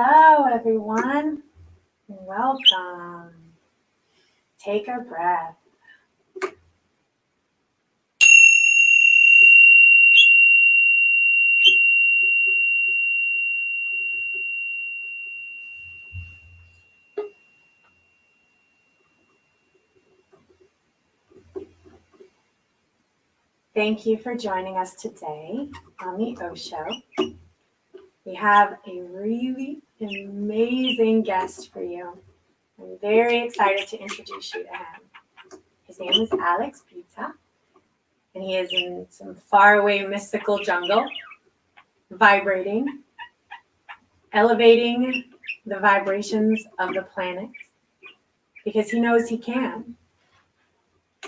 Hello, everyone. Welcome. Take a breath. Thank you for joining us today on the O Show. We have a really amazing guest for you. I'm very excited to introduce you to him. His name is Alex Buta, and he is in some faraway mystical jungle, vibrating, elevating the vibrations of the planet, because he knows he can.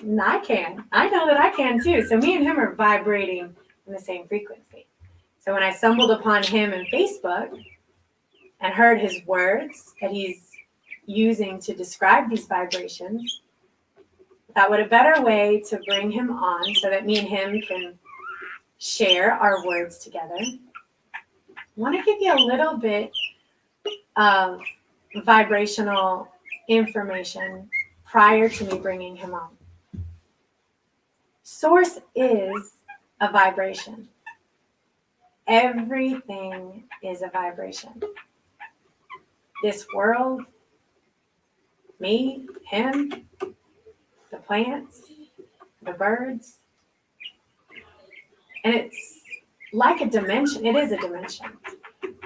And I can. I know that I can too. So me and him are vibrating in the same frequency. So when I stumbled upon him in Facebook and heard his words that he's using to describe these vibrations, I thought what a better way to bring him on so that me and him can share our words together. I want to give you a little bit of vibrational information prior to me bringing him on. Source is a vibration. Everything is a vibration. This world, me, him, the plants, the birds, and it's like a dimension. It is a dimension.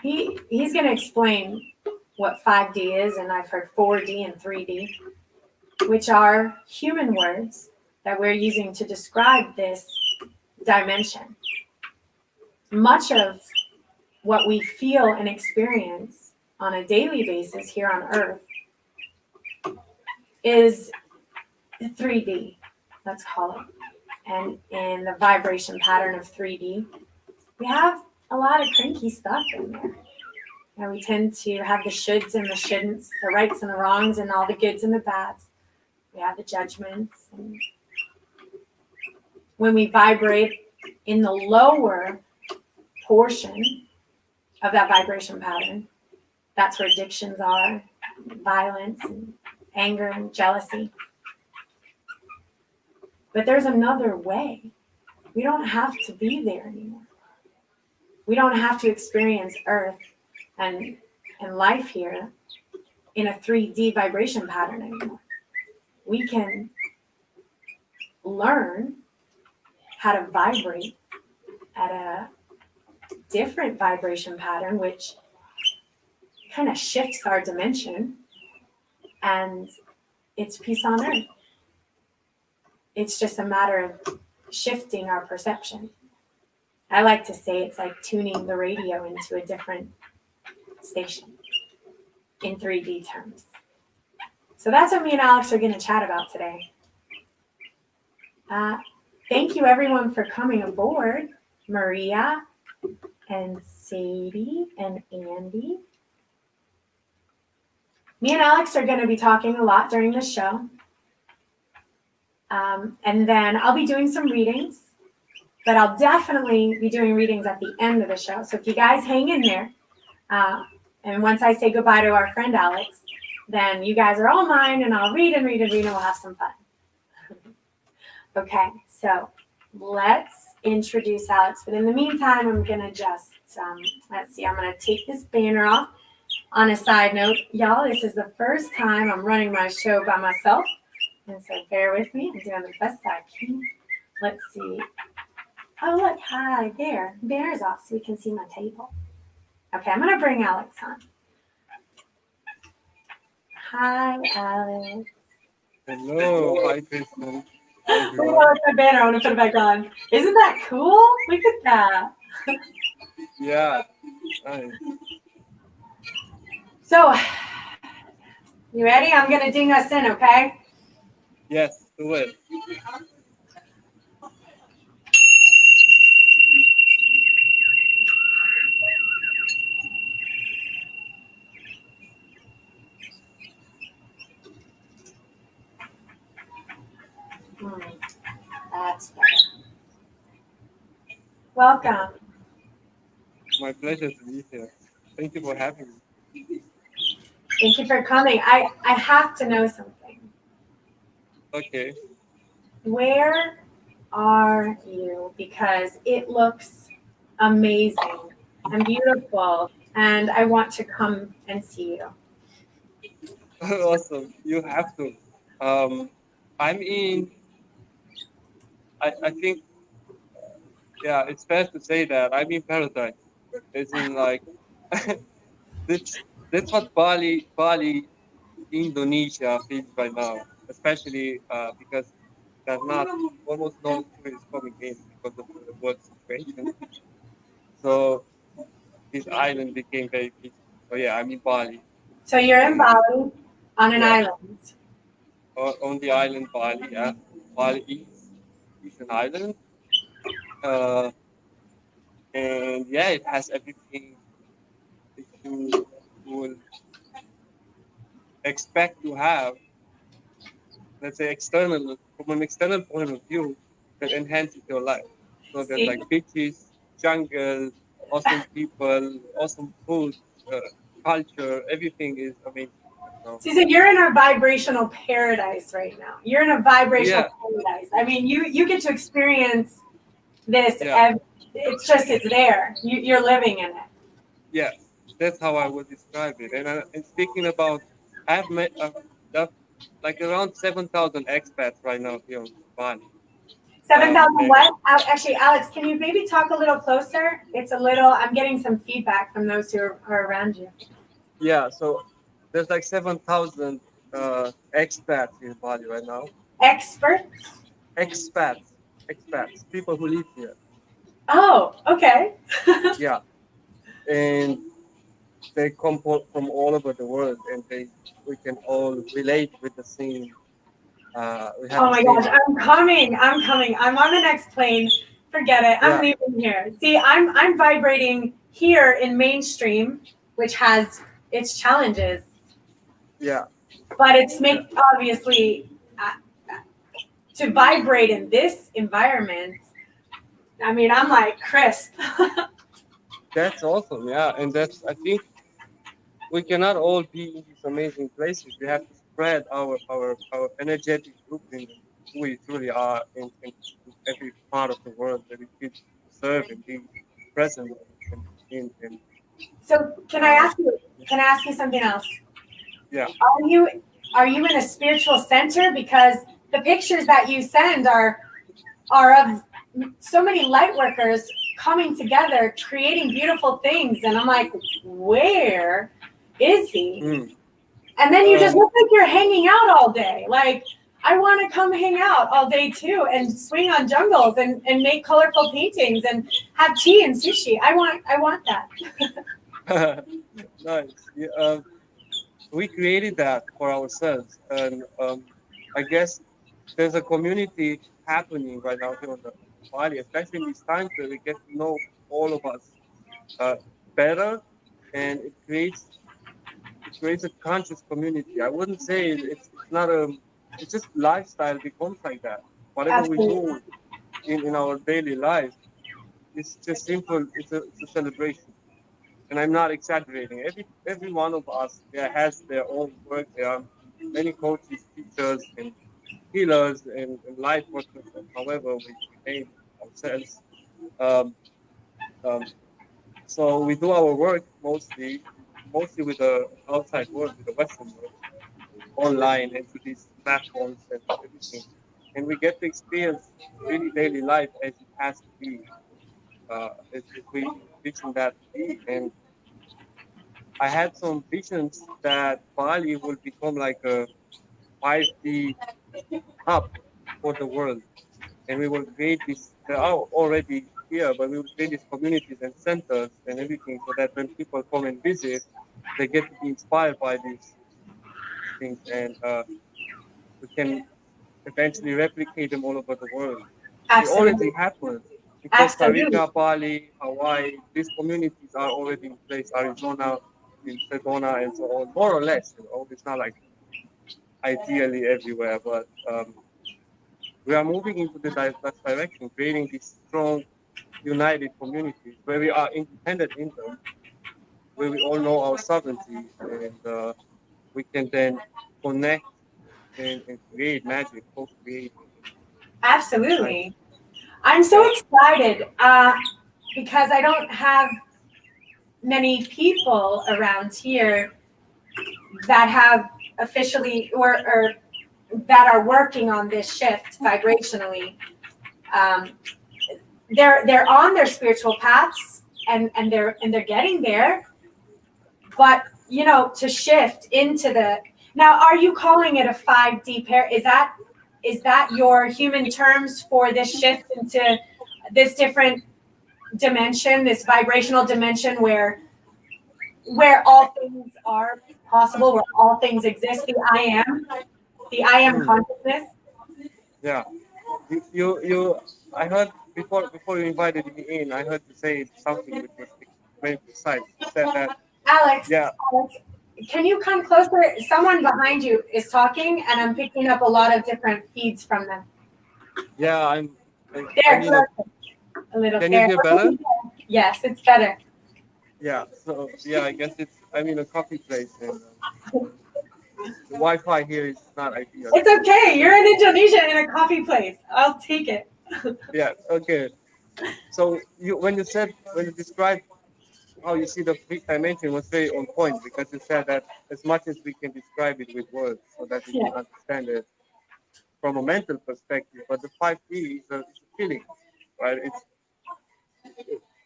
He's going to explain what 5D is, and I've heard 4D and 3D, which are human words that we're using to describe this dimension. Much of what we feel and experience on a daily basis here on Earth is 3D, let's call it. And in the vibration pattern of 3D, we have a lot of cranky stuff in there. And we tend to have the shoulds and the shouldn'ts, the rights and the wrongs, and all the goods and the bads. We have the judgments. And when we vibrate in the lower portion of that vibration pattern, that's where addictions are, violence and anger and jealousy. But there's another way. We don't have to be there anymore. We don't have to experience Earth and life here in a 3D vibration pattern anymore. We can learn how to vibrate at a different vibration pattern, which kind of shifts our dimension, and it's peace on Earth. It's just a matter of shifting our perception. I like to say it's like tuning the radio into a different station in 3D terms. So that's what me and Alex are going to chat about today. Thank you everyone for coming aboard. Maria and Sadie and Andy. Me and Alex are going to be talking a lot during the show. And then I'll be doing some readings, but I'll definitely be doing readings at the end of the show. So if you guys hang in there, and once I say goodbye to our friend Alex, then you guys are all mine, and I'll read and read and read, and we'll have some fun. Okay, so let's introduce Alex. But in the meantime, I'm going to just, let's see, I'm going to take this banner off. On a side note, y'all, this is the first time I'm running my show by myself. And so bear with me. I'm doing the best I can. Let's see. Oh, look. Hi, there. Banner's off so we can see my table. Okay, I'm going to bring Alex on. Hi, Alex. Hello. Hi, Kristen. Look at my banner. I want to put it back on. Isn't that cool? Look at that. Yeah. Nice. So, you ready? I'm going to ding us in, okay? Yes, do it. That's better. Welcome. My pleasure to be here. Thank you for having me. Thank you for coming. I have to know something. Okay. Where are you? Because it looks amazing and beautiful, and I want to come and see you. Awesome. You have to. I'm in. I think, yeah, it's fair to say that I'm in paradise. It's in like that's that's what Bali, Indonesia feels right now, especially because there's not almost no tourists coming in because of the world situation. So this island became very peaceful. So yeah, I'm in Bali, So you're in and Bali on an yeah, island. on the island Bali. Yeah, Bali is an island, uh, and yeah, it has everything that you would expect to have. Let's say external from an external point of view that enhances your life. So there's See? like beaches, jungle, awesome people, awesome food, uh, culture. Everything is amazing. So See, so you're in a vibrational paradise right now. You're in a vibrational yeah, paradise. I mean, you get to experience this. yeah, It's there. You're living in it. yeah. That's how I would describe it. And speaking about, I've met uh, like around 7,000 expats right now here on Bali. 7,000 And what? Actually, Alex, can you maybe talk a little closer? It's a little. I'm getting some feedback from those who are around you. yeah, so there's like 7,000 expats in Bali right now. Experts. Expats, people who live here. Oh, okay. Yeah, and they come from all over the world, and we can all relate with the same. We have Oh the my same. gosh, I'm coming. I'm coming. I'm on the next plane. Forget it. I'm Yeah, leaving here. See, I'm vibrating here in mainstream, which has its challenges, yeah, but it's yeah. make obviously to vibrate in this environment. I mean, I'm like crisp. That's awesome. Yeah, and that's I think we cannot all be in these amazing places. We have to spread our energetic blueprint and who we truly are in every part of the world that we feel to serve and be present in. So can I Uh, ask you? Can I ask you something else? yeah, Are you are you in a spiritual center? Because the pictures that you send are of so many light workers coming together, creating beautiful things. And I'm like, where is he? mm. And then you just um, look like you're hanging out all day. Like, I want to come hang out all day too and swing on jungles and make colorful paintings and have tea and sushi. I want that. nice. Yeah, we created that for ourselves, and I guess there's a community happening right now here on the Bali, especially in these times where we get to know all of us uh, better, and it creates a conscious community. I wouldn't say it's not a it's just lifestyle becomes like that. Whatever we Absolutely. do in our daily life, it's just simple. It's a celebration, and I'm not exaggerating. Every one of us has their own work. There are many coaches, teachers, and healers and light workers, or however we name ourselves. Um, um, so we do our work mostly with the outside world, with the Western world, online and through these platforms and everything. And we get to experience really daily life as it has to be, as we envision that to be. And I had some visions that Bali will become like a 5D hub for the world. And we will create this, they are already here, but we will create these communities and centers and everything so that when people come and visit, they get to be inspired by these things, and we can eventually replicate them all over the world. It Absolutely. already happens in Costa Absolutely. Rica, Bali, Hawaii. These communities are already in place. Arizona, in Sedona, and so on, more or less. It's not like ideally everywhere, but we are moving into that direction, creating these strong, united communities where we are independent in them, where we all know our sovereignty, and we can then connect and create magic, co-create. Right? Absolutely. I'm so Yeah. excited because I don't have many people around here that have officially or that are working on this shift vibrationally. Um, they're on their spiritual paths and they're getting there, but you know, to shift into the now, are you calling it a 5D pair? Is that your human terms for this shift into this different dimension, this vibrational dimension where all things are possible, where all things exist, the I am Mm. consciousness? Yeah. You I heard before you invited me in, I heard you say something which was very precise. You said that, Alex, yeah, Alex, can you come closer? Someone behind you is talking, and I'm picking up a lot of different feeds from them. yeah, I'm There, in a, closer, a little can you there. hear better? Yes, it's better. Yeah, so yeah, I guess I'm in a coffee place, and the Wi-Fi here is not ideal. It's okay. You're in Indonesia in a coffee place. I'll take it. Yeah, okay. So when you described how you see the fifth dimension was very on point, because you said that as much as we can describe it with words so that we can Yes. understand it from a mental perspective, but the 5D is a feeling, right?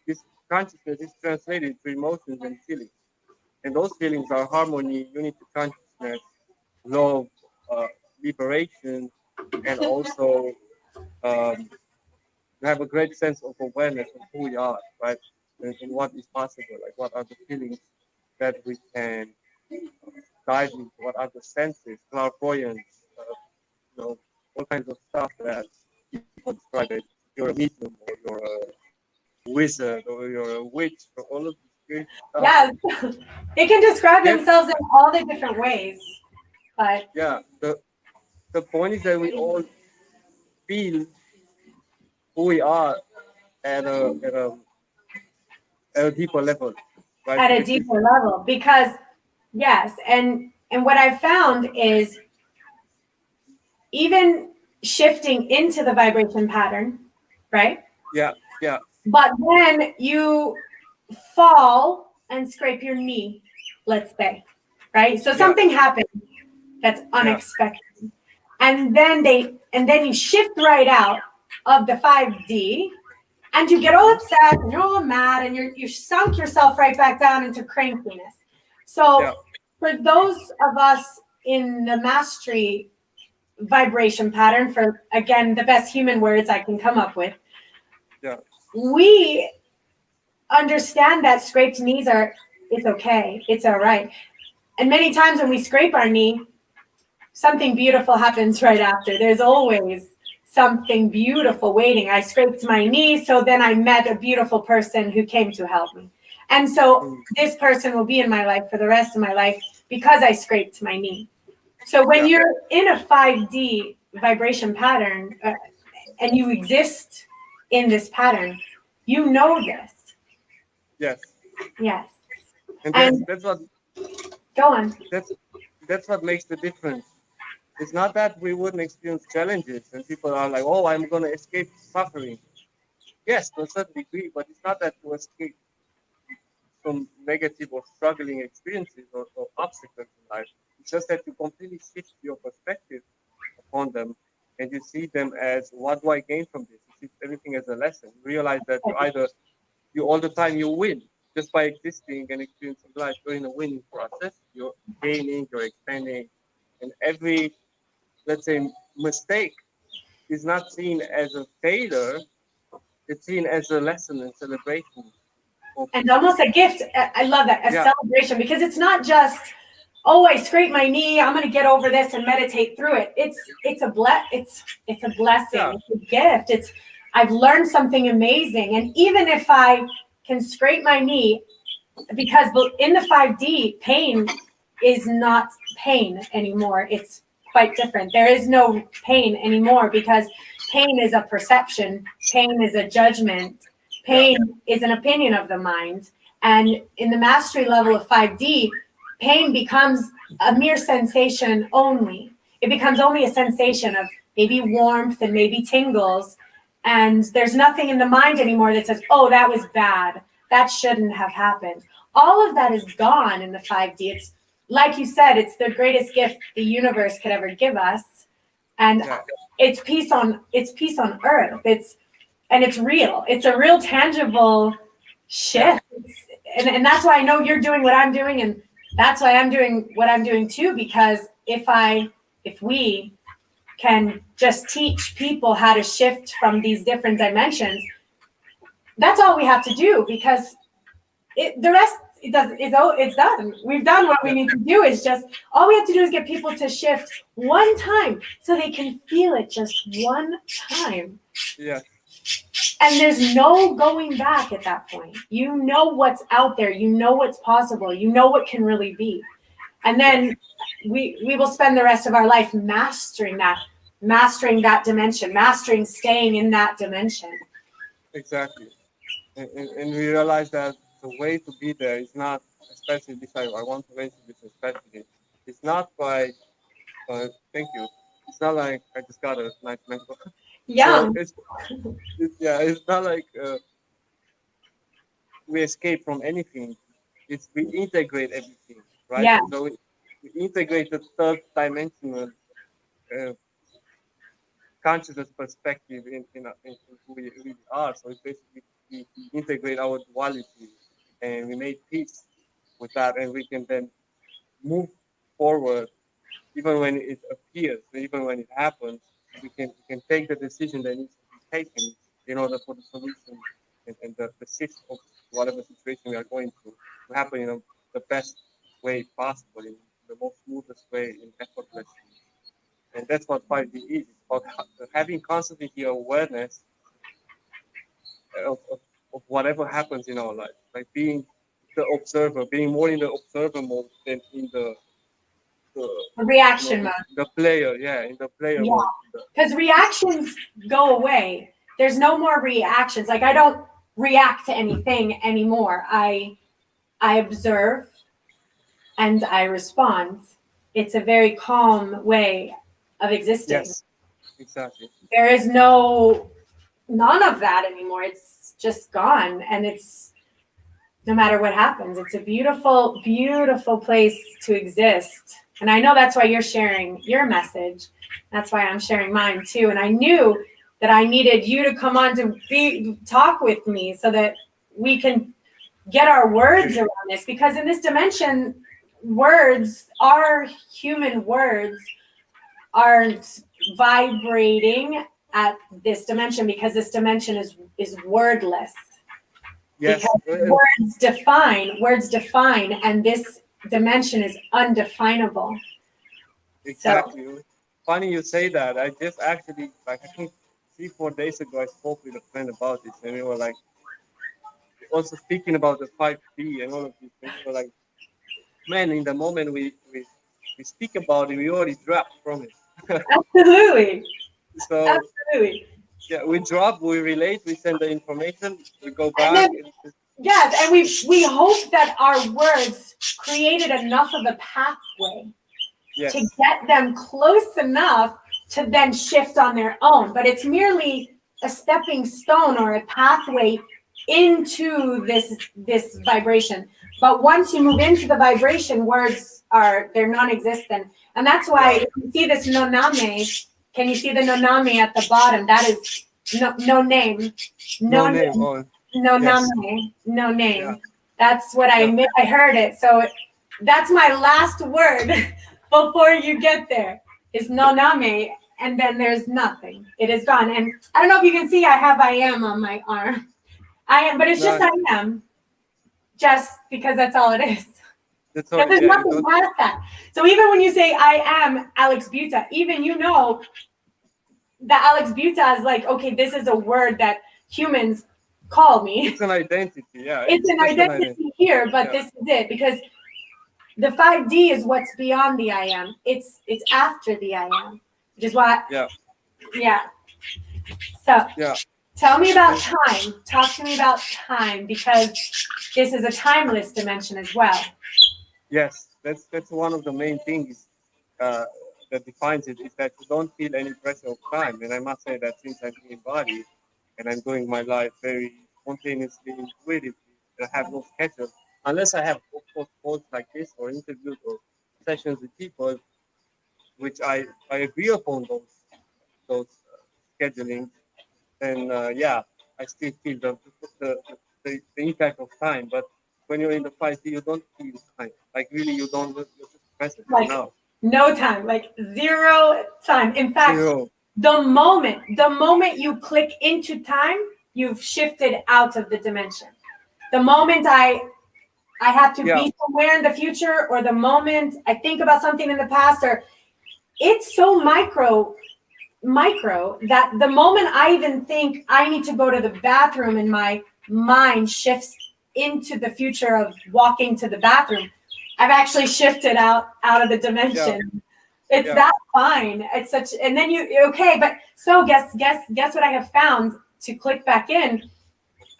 This consciousness is translated to emotions and feelings, and those feelings are harmony, unity, consciousness, love, uh, liberation, and also um, have a great sense of awareness of who we are, right? And what is possible, like what are the feelings that we can dive into, what are the senses, clairvoyance, you know, all kinds of stuff that people describe it. You're a medium, or you're a wizard, or you're a witch, or all of this great stuff. Yes. They can describe Get, themselves in all the different ways, but yeah, the point is that we all feel who we are at a deeper level, right? at a Which is, deeper level, because yes, and what I've found is even shifting into the vibration pattern, right? yeah, yeah, But then you fall and scrape your knee, let's say, right? So yeah, something happens that's yeah, unexpected. And then you shift right out of the 5D and you get all upset and you're all mad and you sunk yourself right back down into crankiness. yeah, So for those of us in the mastery vibration pattern, for again the best human words I can come up with, yeah, we understand that scraped knees it's okay, it's all right. And many times when we scrape our knee, something beautiful happens right after. There's always something beautiful waiting. I scraped my knee, so then I met a beautiful person who came to help me. And so mm, this person will be in my life for the rest of my life because I scraped my knee. So when yeah, you're in a 5D vibration pattern and you exist in this pattern, you know this. yes. Yes. And And go on. that's that's what makes the difference. It's not that we wouldn't experience challenges and people are like, oh, I'm gonna escape suffering. Yes, to a certain degree, but it's not that to escape from negative or struggling experiences or obstacles in life. It's just that you completely shift your perspective upon them, and you see them as, what do I gain from this? You see everything as a lesson. You realize that you all the time you win just by existing and experiencing life. You're in a winning process. You're gaining, you're expanding, and every, let's say, mistake is not seen as a failure. It's seen as a lesson and celebration. And almost a gift. I love that, a Yeah, celebration, because it's not just, oh, I scraped my knee, I'm going to get over this and meditate through it. It's a yeah, blessing, it's a gift. It's I've learned something amazing, and even if I can scrape my knee, because in the 5D, pain is not pain anymore. It's quite different. There is no pain anymore because pain is a perception, pain is a judgment, yeah, pain is an opinion of the mind. And in the mastery level of 5D, pain becomes a mere sensation only. It becomes only a sensation of maybe warmth and maybe tingles. And there's nothing in the mind anymore that says, oh, that was bad. That shouldn't have happened. All of that is gone in the 5D. It's like you said, it's the greatest gift the universe could ever give us. And it's peace on earth. It's real. It's a real tangible shift. And that's why I know you're doing what I'm doing, and that's why I'm doing what I'm doing too, because if we can just teach people how to shift from these different dimensions, that's all we have to do, because the rest it's done. We've done what we need to do. It's just all we have to do is get people to shift one time so they can feel it just one time. Yeah. And there's no going back at that point. You know what's out there. You know what's possible. You know what can really be. And then we will spend the rest of our life mastering that dimension, mastering staying in that dimension. Exactly. And we realize that the way to be there is not, especially this, I want to mention this especially, it's not by, thank you, it's not like I just got a nice mentor. Yeah. So it's not like we escape from anything. It's we integrate everything, right? Yeah. So we integrate the third dimensional consciousness perspective in who we really are. So it's basically we integrate our duality and we make peace with that, and we can then move forward even when it appears, even when it happens. We can take the decision that needs to be taken in order for the solution and the shift of whatever situation we are going through to happen in the best way possible, in the most smoothest way, in effortlessly. And that's what 5D is. It's about having constantly the awareness of whatever happens in our life, like being the observer, being more in the observer mode than in the reaction mode. The player, in the player mode. Because reactions go away. There's no more reactions. Like, I don't react to anything anymore. I observe and I respond. It's a very calm way of existing. Yes, exactly. There is none of that anymore. It's just gone. And it's, no matter what happens, it's a beautiful, beautiful place to exist. And I know that's why you're sharing your message. That's why I'm sharing mine too. And I knew that I needed you to come on to talk with me so that we can get our words around this. Because in this dimension, our human words aren't vibrating at this dimension, because this dimension is wordless. Yes. Because words define, and this dimension is undefinable. Exactly. So, funny you say that. I just actually, like, I think 3-4 days ago, I spoke with a friend about this, and we were like, also speaking about the 5D and all of these things. We were like, man, in the moment we speak about it, we already dropped from it. Absolutely. So, absolutely. Yeah, we drop, we relate, we send the information, we go back. Yes, and we hope that our words created enough of a pathway to get them close enough to then shift on their own. But it's merely a stepping stone or a pathway into this vibration. But once you move into the vibration, words they're non-existent. And that's why you see this noname. Can you see the noname at the bottom? That is no name. No name. No name. No name. Yeah. That's what I heard it. So that's my last word before you get there is no name, and then there's nothing. It is gone. And I don't know if you can see I have I am on my arm. I am, but it's just I am. Just because that's all it is. There's nothing past that. So even when you say I am Alex Buta, even that Alex Buta is like, okay, this is a word that humans call me. It's an identity, yeah. It's an identity here, but this is it, because the 5D is what's beyond the I am. It's after the I am, which is why. Yeah. Yeah. So Tell me about time. Talk to me about time, because this is a timeless dimension as well. Yes, that's one of the main things that defines it, is that you don't feel any pressure of time. And I must say that since I'm in body and I'm doing my life very spontaneously, intuitively, I have no schedule, unless I have, of course, calls like this or interviews or sessions with people, which I agree upon those scheduling. And yeah, I still feel the impact of time. But when you're in the 5D, you don't feel time. Like really, you don't. You're just present Like now. no time, like zero time. In fact, Zero. the moment you click into time, you've shifted out of the dimension. The moment I have to Yeah. be somewhere in the future, or the moment I think about something in the past, or it's so micro that the moment I even think I need to go to the bathroom and my mind shifts into the future of walking to the bathroom, I've actually shifted out of the dimension. It's that fine. It's such, and then okay, but so guess what I have found to click back in.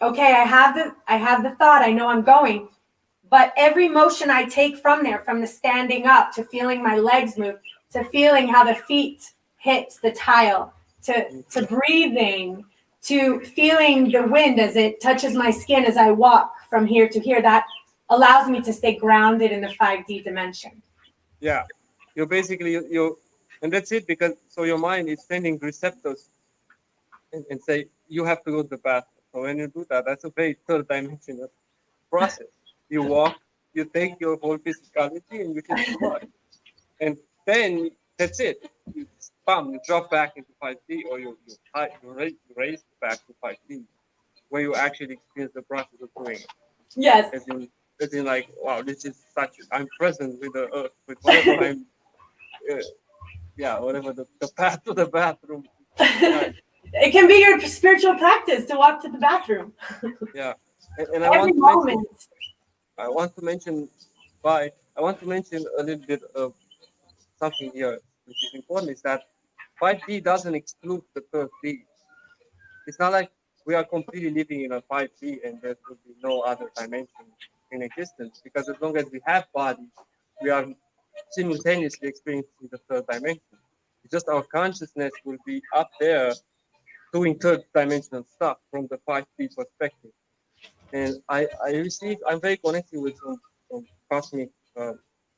Okay, I have the thought, I know I'm going, but every motion I take from there, from the standing up to feeling my legs move, to feeling how the feet hit the tile, to breathing, to feeling the wind as it touches my skin as I walk from here to here, that allows me to stay grounded in the 5D dimension. Yeah, you're basically you, and that's it, because so your mind is sending receptors and say you have to go to the bathroom. So when you do that, that's a very third dimensional process. You walk, you take your whole physicality and you hit the body, and then that's it. You bam, you drop back into 5D, or you raise back to 5D, where you actually experience the process of doing it. Yes. As in like, wow, this is such. I'm present with the earth, with whatever I'm. Whatever the path to the bathroom. Right. It can be your spiritual practice to walk to the bathroom. Yeah, and I Every moment. want to mention a little bit of something here, which is important, is that 5D doesn't exclude the third D. It's not like we are completely living in a 5D and there will be no other dimension in existence, because as long as we have bodies, we are simultaneously experiencing the third dimension. It's just our consciousness will be up there doing third dimensional stuff from the 5D perspective. And I'm very connected with some cosmic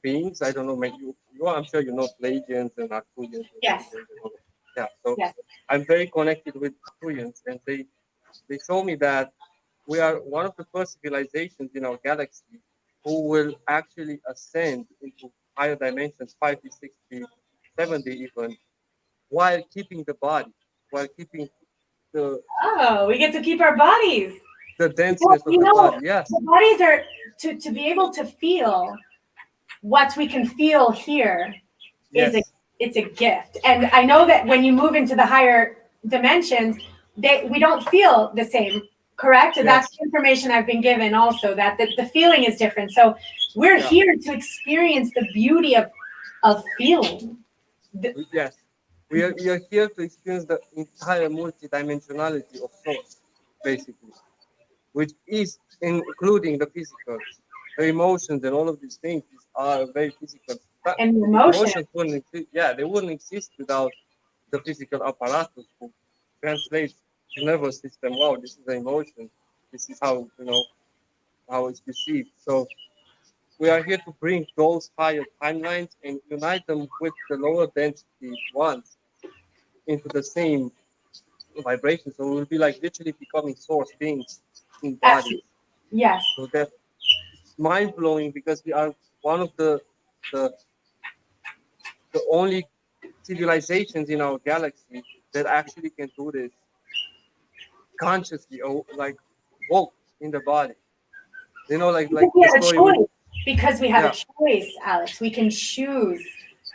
beings. I don't know, maybe I'm sure you know Pleiadians and Arcturians. Yes. Yeah, so yes. I'm very connected with Arcturians, and they show me that we are one of the first civilizations in our galaxy who will actually ascend into higher dimensions, 5D, 6D, 7D even, while keeping the body, while keeping we get to keep our bodies. The denseness of the body, yes. The bodies are to be able to feel what we can feel here. Yes. It's a gift. And I know that when you move into the higher dimensions, we don't feel the same, correct? Yes. That's the information I've been given also, that the feeling is different. So we're here to experience the beauty of feeling. Yes. We are here to experience the entire multidimensionality of source, basically, which is including the physical. The emotions and all of these things are very physical. And emotions wouldn't exist. Yeah, they wouldn't exist without the physical apparatus who translates the nervous system. Wow, this is the emotion. This is how how it's perceived. So we are here to bring those higher timelines and unite them with the lower density ones into the same vibration. So we'll be like literally becoming source beings in bodies. Yes. So that's mind blowing, because we are one of the only civilizations in our galaxy that actually can do this consciously, or like woke in the body. Like the story because we have a choice, Alex. We can choose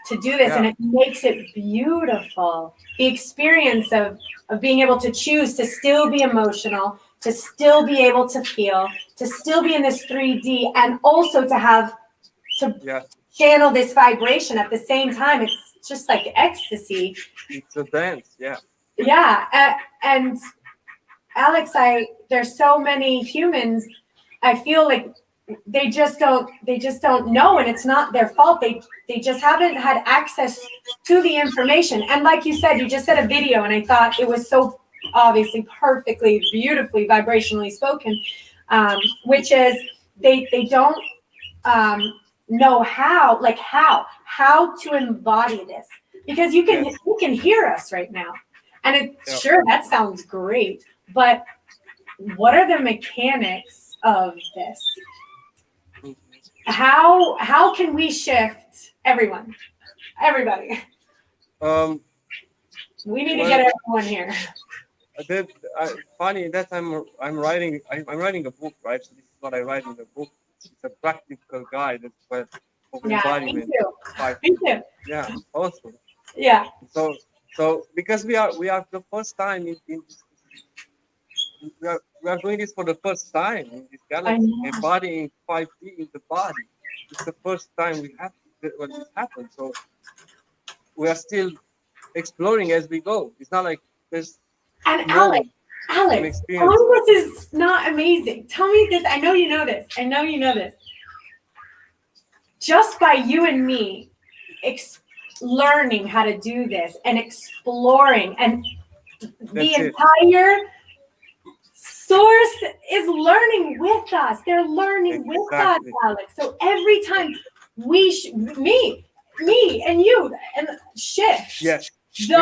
to do this, and it makes it beautiful. The experience of being able to choose to still be emotional, to still be able to feel, to still be in this 3D, and also to channel this vibration at the same time. It's just like ecstasy. It's a dance, Yeah, and Alex, there's so many humans, I feel like they just don't know, and it's not their fault. They just haven't had access to the information. And like you said, you just said a video, and I thought it was so obviously perfectly, beautifully, vibrationally spoken, which is they don't know how to embody this, because you can hear us right now, and sure, that sounds great, but what are the mechanics of this? How can we shift everybody? We need to get everyone here. Funny that I'm writing a book, right? So this is what I write in the book. It's a practical guide for embodiment. Me too. Yeah, awesome. Yeah. So because we are the first time we are doing this for the first time in this galaxy, embodying 5D in the body. It's the first time we have when this happens. So we are still exploring as we go. It's not like there's Alex, tell me this is not amazing. Tell me this. I know you know this. Just by you and me learning how to do this and exploring, and the entire source is learning with us. They're learning with us, Alex. So every time me and you and shift, the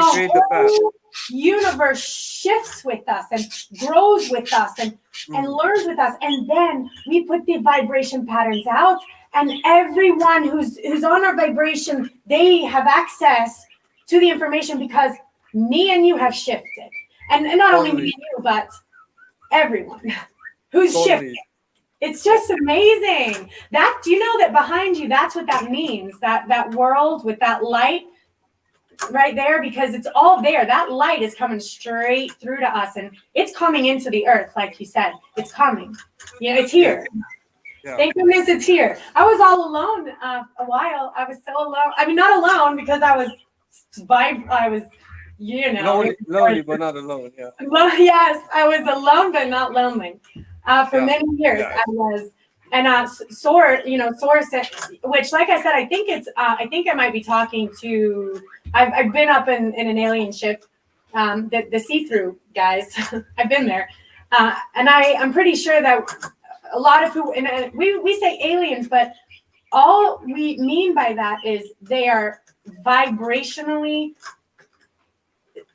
whole universe shifts with us and grows with us and learns with us. And then we put the vibration patterns out, and everyone who's on our vibration, they have access to the information because me and you have shifted. And not only me and you, but everyone who's shifted. It's just amazing. Do you know that behind you, that's what that means, that world with that light right there, because it's all there. That light is coming straight through to us, and it's coming into the earth, like you said. It's coming. It's here. Yeah. Thank goodness it's here. I was all alone a while. I was so alone. I mean, not alone because I was lonely, but not alone. Yeah. Well, yes, I was alone, but not lonely. For many years, I was. And Source, which, like I said, I think I might be talking to. I've been up in an alien ship, the see-through guys. I've been there, and I'm pretty sure that a lot of we say aliens, but all we mean by that is they are vibrationally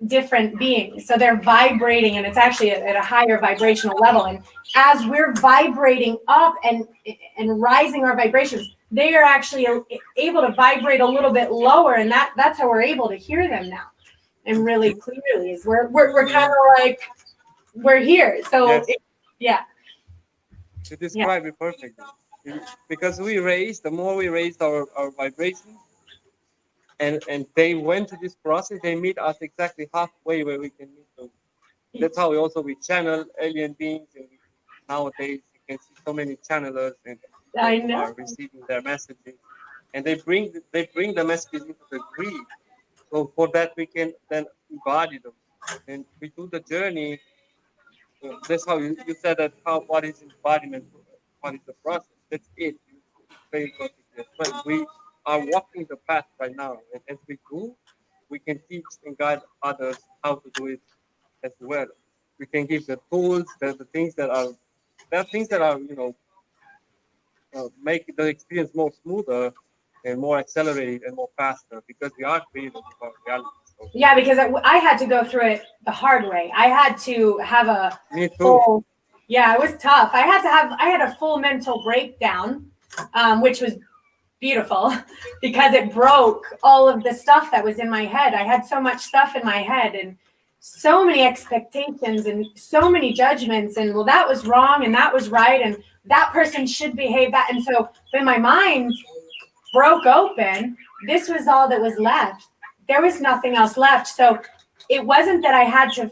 different beings. So they're vibrating, and it's actually at a higher vibrational level. And as we're vibrating up and rising our vibrations, they are actually able to vibrate a little bit lower, and that's how we're able to hear them now. And really clearly, is we're kind of like we're here. So to describe it perfectly, because the more we raised our vibration, and they went to this process, they meet us exactly halfway where we can meet them. That's how we channel alien beings, and nowadays you can see so many channelers and are receiving their messages, and they bring the messages into the grid. So for that we can then embody them, and we do the journey. That's how you said that. What is embodiment? What is the process? That's it. Very perfectly. But we are walking the path right now, and as we go, we can teach and guide others how to do it as well. We can give the tools, the things that are make the experience more smoother and more accelerated and more faster, because we are creating our reality. So. Yeah, because I had to go through it the hard way. I had to have Me too. It was tough. I had a full mental breakdown, which was beautiful because it broke all of the stuff that was in my head. I had so much stuff in my head and so many expectations and so many judgments, and well, that was wrong and that was right, and that person should behave that. And so when my mind broke open, this was all that was left. There was nothing else left. So it wasn't that I had to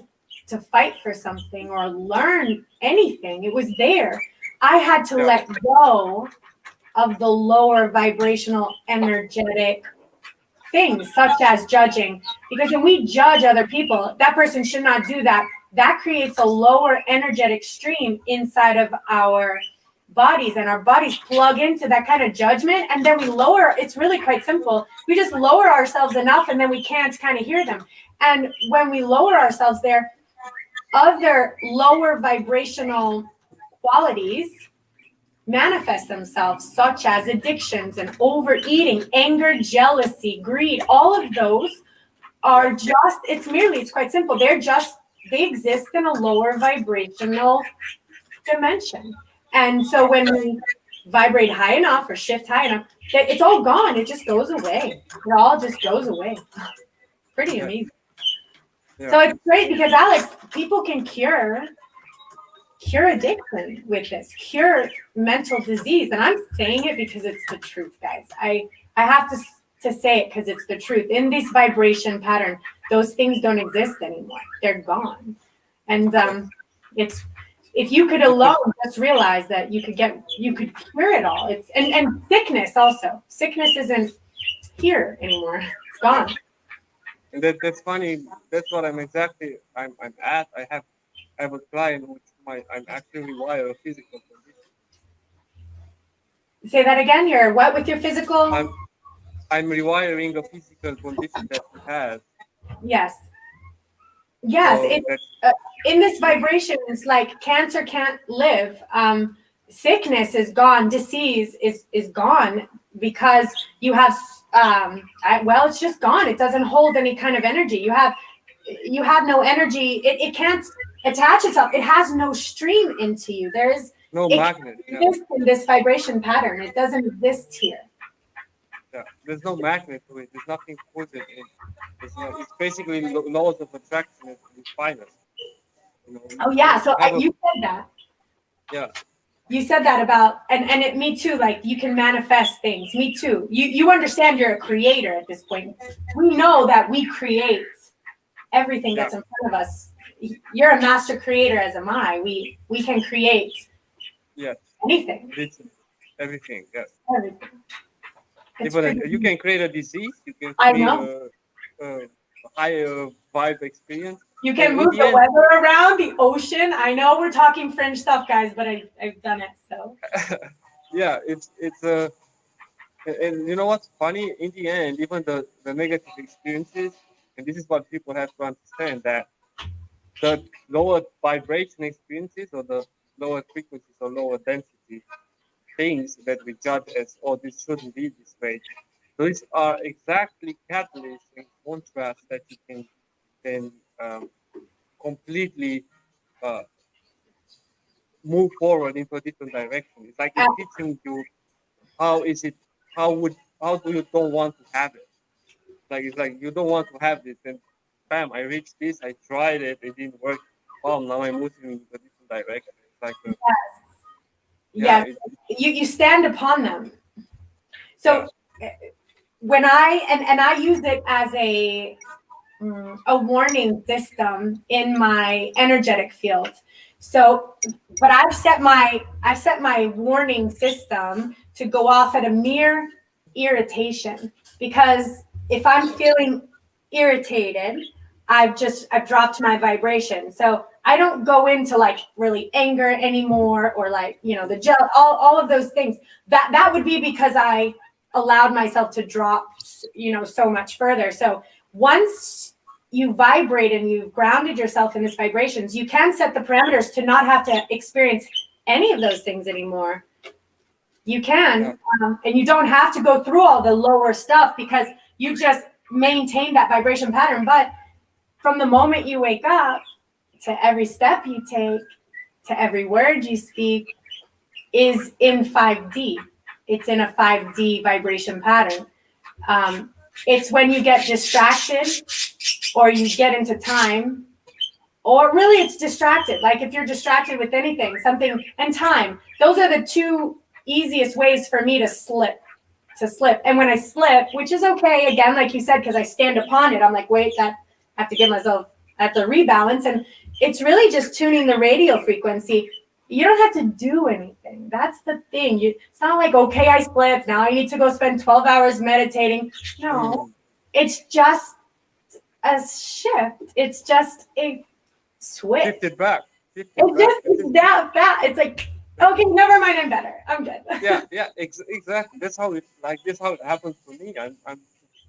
fight for something or learn anything. It was there. I had to let go of the lower vibrational energetic things, such as judging. Because when we judge other people, that person should not do that. that creates a lower energetic stream inside of our bodies, and our bodies plug into that kind of judgment, and then we lower. It's really quite simple. We just lower ourselves enough, and then we can't kind of hear them. And when we lower ourselves there, other lower vibrational qualities manifest themselves, such as addictions and overeating, anger, jealousy, greed. All of those are just, it's quite simple. They exist in a lower vibrational dimension. And so when we vibrate high enough or shift high enough, it's all gone. It just goes away. It all just goes away. Pretty amazing. Yeah. So it's great because, Alex, people can cure addiction with this, cure mental disease. And I'm saying it because it's the truth, guys. I have to say it because it's the truth. In this vibration pattern, those things don't exist anymore. They're gone. And it's, if you could alone just realize that you could cure it all. It's and sickness also. Sickness isn't here anymore. It's gone. And that's funny. That's what I'm at. I have a client which I'm actually rewired a physical condition. Say that again. You're what with your physical? I'm rewiring a physical condition that he has. Yes. Yes. So in this vibration, it's like cancer can't live. Sickness is gone. Disease is gone because you have, it's just gone. It doesn't hold any kind of energy. You have no energy. It can't attach itself. It has no stream into you. There is no magnet. In this vibration pattern. It doesn't exist here. Yeah, there's no magnet to it. There's nothing put it in. It's basically laws of attraction and finite. Oh yeah, so you said that. Yeah. You said that about, and me too, like you can manifest things. Me too. You understand you're a creator at this point. We know that we create everything that's in front of us. You're a master creator, as am I. We can create anything. Everything, yes. Everything. You can create a disease, you can create a higher vibe experience. You can move the weather around, the ocean. I know we're talking fringe stuff, guys, but I've done it, so. Yeah, it's and you know what's funny? In the end, even the negative experiences, and this is what people have to understand, that the lower vibration experiences or the lower frequencies or lower density things that we judge as, oh, this shouldn't be this way. Those are exactly catalysts and contrasts that you can completely move forward into a different direction. It's like it's teaching you how do you don't want to have it. It's like you don't want to have this, and bam, I reached this, I tried it, it didn't work. Wow, now I'm moving into a different direction. It's like yes. You stand upon them. So when I use it as a warning system in my energetic field. So, but I've set my warning system to go off at a mere irritation, because if I'm feeling irritated, I've dropped my vibration. So I don't go into like really anger anymore, or like, the all of those things. That would be because I allowed myself to drop, so much further. So once you vibrate and you've grounded yourself in these vibrations, you can set the parameters to not have to experience any of those things anymore. You can, and you don't have to go through all the lower stuff because you just maintain that vibration pattern. But from the moment you wake up to every step you take, to every word you speak, is in 5D. It's in a 5D vibration pattern. It's when you get distracted or you get into time, or really it's distracted. Like if you're distracted with anything, something, and time, those are the two easiest ways for me to slip. And when I slip, which is okay, again, like you said, because I stand upon it, I'm like, wait, I have to give myself, I have to rebalance. And it's really just tuning the radio frequency. You don't have to do anything. That's the thing. It's not like, okay, I slipped, now I need to go spend 12 hours meditating. No, it's just a shift. It's just a switch. Shifted back. It's that fast. It's like, okay, never mind, I'm better. I'm good. Exactly. That's how it happens for me. I'm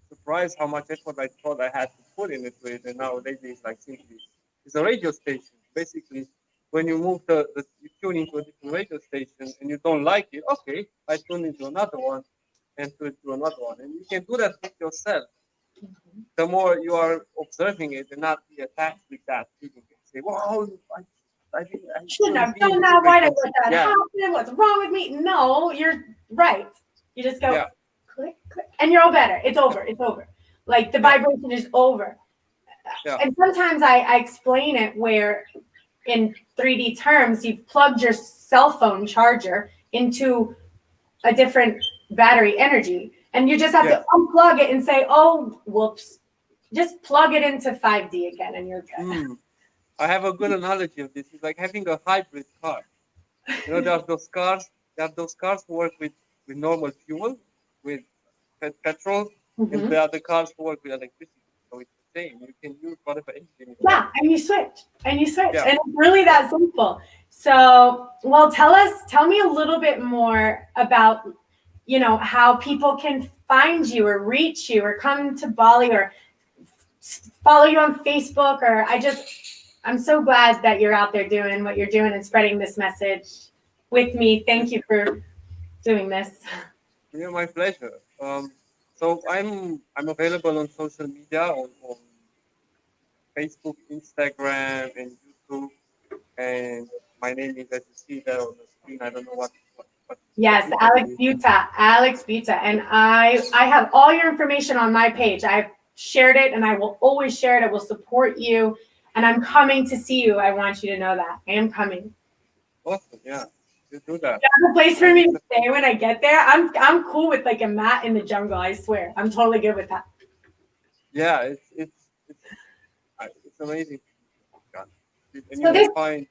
surprised how much effort I thought I had to put into it, and now lately it's like simply it's a radio station. Basically, when you move you tune into a different radio station and you don't like it, okay, I tune into another one and tune into another one, and you can do that with yourself. The more you are observing it and not be attached with that feeling, and say, "Wow, I shouldn't have be in done this that. Why did frequency." that happen? What's wrong with me? No, you're right. You just go click, click, and you're all better. It's over. It's over. Like the vibration is over. And sometimes I explain it where in 3D terms, you've plugged your cell phone charger into a different battery energy. And you just have to unplug it and say, oh, whoops. Just plug it into 5D again and you're good. I have a good analogy of this. It's like having a hybrid car. You know, there's those cars who work with normal fuel, with petrol, and there are the cars who work with electricity. So it's the same. You can use whatever engine. Yeah, and you switch. And it's really that simple. So, well, tell me a little bit more about, how people can find you or reach you or come to Bali or follow you on Facebook. Or I'm so glad that you're out there doing what you're doing and spreading this message with me. Thank you for doing this. Yeah, my pleasure. So I'm available on social media on Facebook, Instagram, and YouTube. And my name is, as you see there on the screen, I don't know what yes, Alex Buta. And I have all your information on my page. I've shared it and I will always share it. I will support you. And I'm coming to see you. I want you to know that. I am coming. Awesome, yeah. You do that. You have a place for me to stay when I get there. I'm cool with like a mat in the jungle, I swear. I'm totally good with that. Yeah, it's amazing. And so you find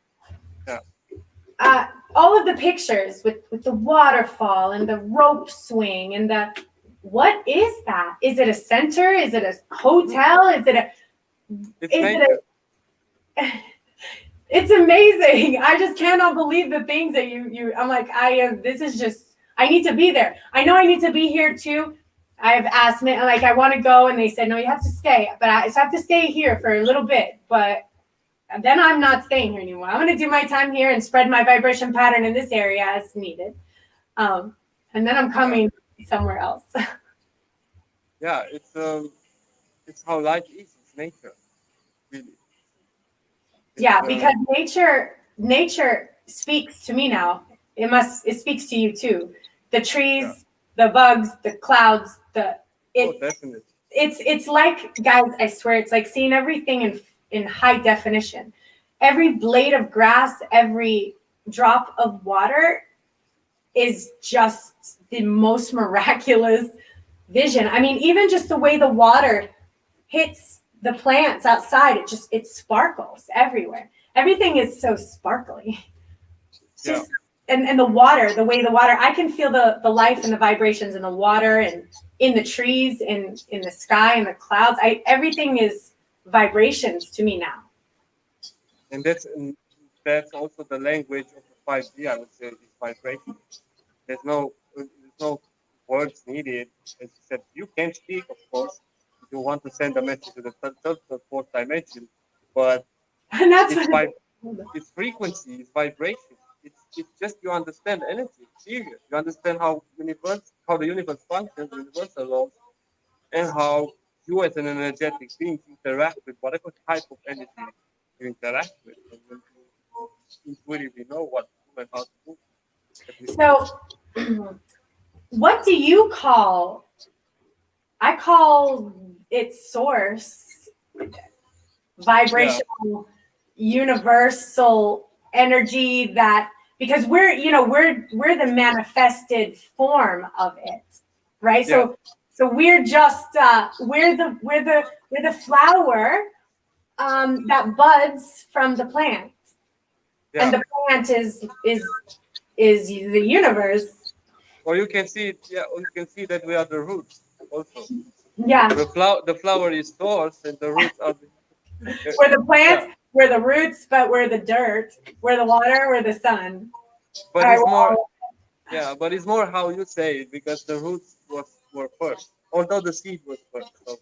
all of the pictures with the waterfall and the rope swing and what is that? Is it a center? Is it a hotel? Is it it's amazing. I just cannot believe the things that I'm like, this is just, I need to be there. I know I need to be here too. I've asked me, like, I want to go, and they said, no, you have to stay. But I just have to stay here for a little bit. But then I'm not staying here anymore. I'm going to do my time here and spread my vibration pattern in this area as needed. And then I'm coming somewhere else. Yeah, it's how life is. It's nature, really. Because nature speaks to me now. It speaks to you too. The trees, the bugs, the clouds, definitely. It's like, guys, I swear, it's like seeing everything in high definition. Every blade of grass, every drop of water is just the most miraculous vision. I mean, even just the way the water hits the plants outside, it sparkles everywhere. Everything is so sparkly. Just and the water, the way the water, I can feel the life and the vibrations in the water and in the trees, in the sky and the clouds. Everything is vibrations to me now. And that's also the language of the 5D, I would say, is vibration. There's no words needed. As you said, you can speak, of course, if you want to send a message to the third or fourth dimension, but it's frequency, it's vibration. It's just you understand energy, period. You understand how the universe functions, universal laws, and how you as an energetic being interact with whatever type of energy you interact with. And you intuitively know what to do and how to do. So what do you call? I call it source, vibrational, universal energy that, because we're the manifested form of it, right? So we're just we're the flower that buds from the plant, and the plant is the universe. Or you can see it, or you can see that we are the roots also. Yeah. The flower is source, and the roots are we're the plants. we're the roots, but we're the dirt. We're the water, we're the sun. But All right, it's more, well, yeah, but it's more how you say it, because the roots were first, although the seed was first. So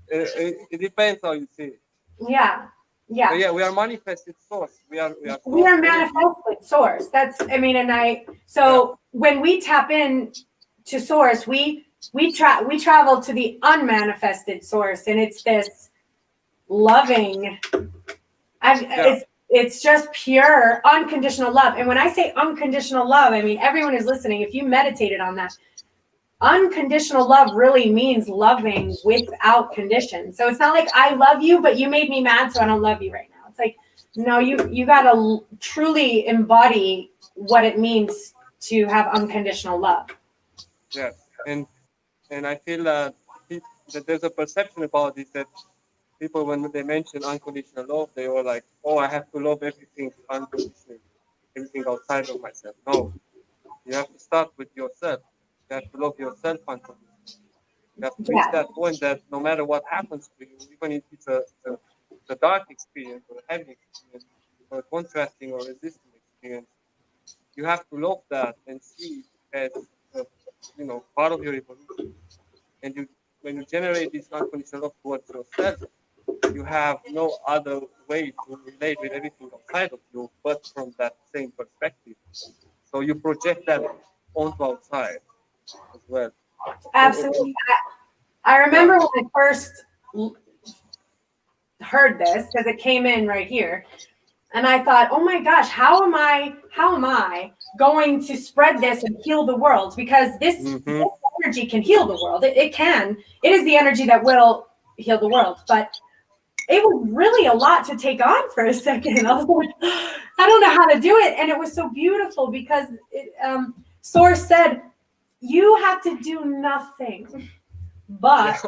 it depends how you see it. yeah, yeah. But yeah, we are manifested source. We are We source are energy. manifested source. That's, I mean, when we tap in to source, we travel to the unmanifested source, and it's this loving. It's just pure unconditional love. And when I say unconditional love, I mean everyone who's listening, if you meditated on that, unconditional love really means loving without condition. So it's not like I love you, but you made me mad, so I don't love you right now. It's like, no, you gotta truly embody what it means to have unconditional love. Yes, and I feel that there's a perception about this, that people, when they mention unconditional love, they were like, oh, I have to love everything unconditionally, everything outside of myself. No, you have to start with yourself. You have to love yourself unconditionally. You have to reach that point that no matter what happens to you, even if it's a dark experience or a heavy experience or a contrasting or resisting experience, you have to love that and see it as part of your evolution. And when you generate this unconditional love towards yourself, you have no other way to relate with everything outside of you but from that same perspective. So you project that onto outside as well. Absolutely. I remember when I first heard this, because it came in right here, and I thought, oh my gosh, how am I going to spread this and heal the world? Because this energy can heal the world. It can. It is the energy that will heal the world. But it was really a lot to take on for a second. I was like, I don't know how to do it. And it was so beautiful because Source said, you have to do nothing but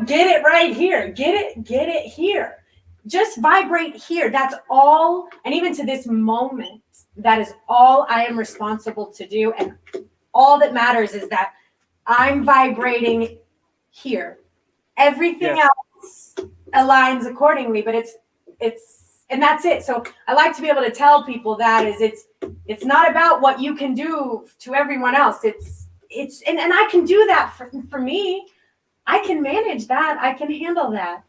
get it right here. Get it here. Just vibrate here. That's all. And even to this moment, that is all I am responsible to do. And all that matters is that I'm vibrating here. Everything else aligns accordingly, but it's and that's it. So I like to be able to tell people that it's not about what you can do to everyone else. It's and I can do that for me. I can manage that. I can handle that.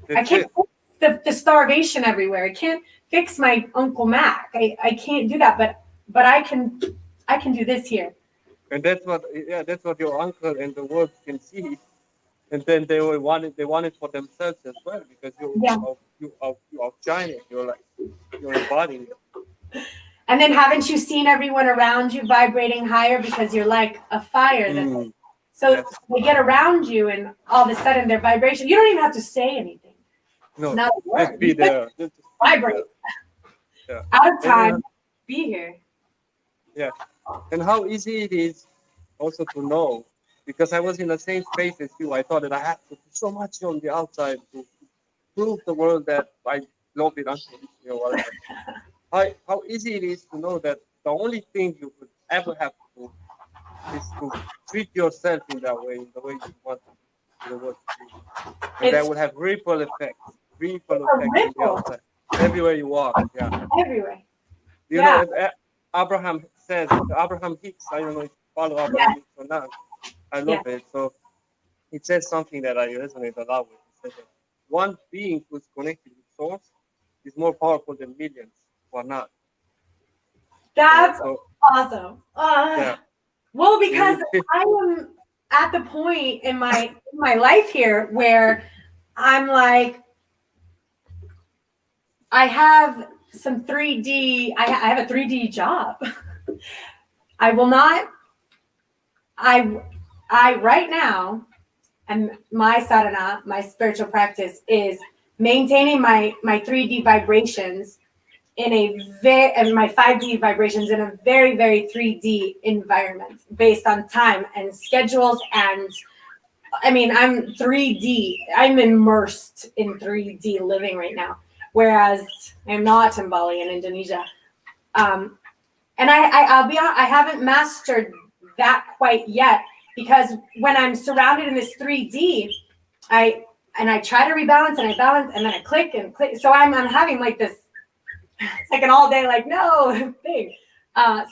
I can't fix the starvation everywhere. I can't fix my Uncle Mac. I can't do that, but I can do this here. And that's what your uncle and the world can see. And then they want it for themselves as well, because you outshine it. You're embodying it. And then haven't you seen everyone around you vibrating higher because you're like a fire? So they get around you, and all of a sudden their vibration. You don't even have to say anything. No, it's not a word. Just be there. Just vibrate. Yeah. Out of time. Be here. Yeah. And how easy it is also to know, because I was in the same space as you. I thought that I had to do so much on the outside to prove the world that I love it unconditionally or whatever. How easy it is to know that the only thing you could ever have to do is to treat yourself in that way, in the way you want the world to be. And that will have ripple effects on the outside. Everywhere you walk, Everywhere. You know, Abraham Hicks, I don't know if you follow Abraham Hicks or not. I love it. So it says something that I resonate a lot with. It says that one being who's connected with source is more powerful than millions who are not. That's awesome. Well, because I am at the point in my life here where I'm like, I have some 3D. I have a 3D job. I will not. I right now, and my sadhana, my spiritual practice is maintaining my 3D vibrations and my 5D vibrations in a very, very 3D environment based on time and schedules. And I mean, I'm 3D. I'm immersed in 3D living right now, whereas I'm not in Bali in Indonesia. And I'll be honest, I haven't mastered that quite yet, because when I'm surrounded in this 3D, and I try to rebalance and I balance and then I click and click. So I'm having like this, it's like an all day, like, no thing.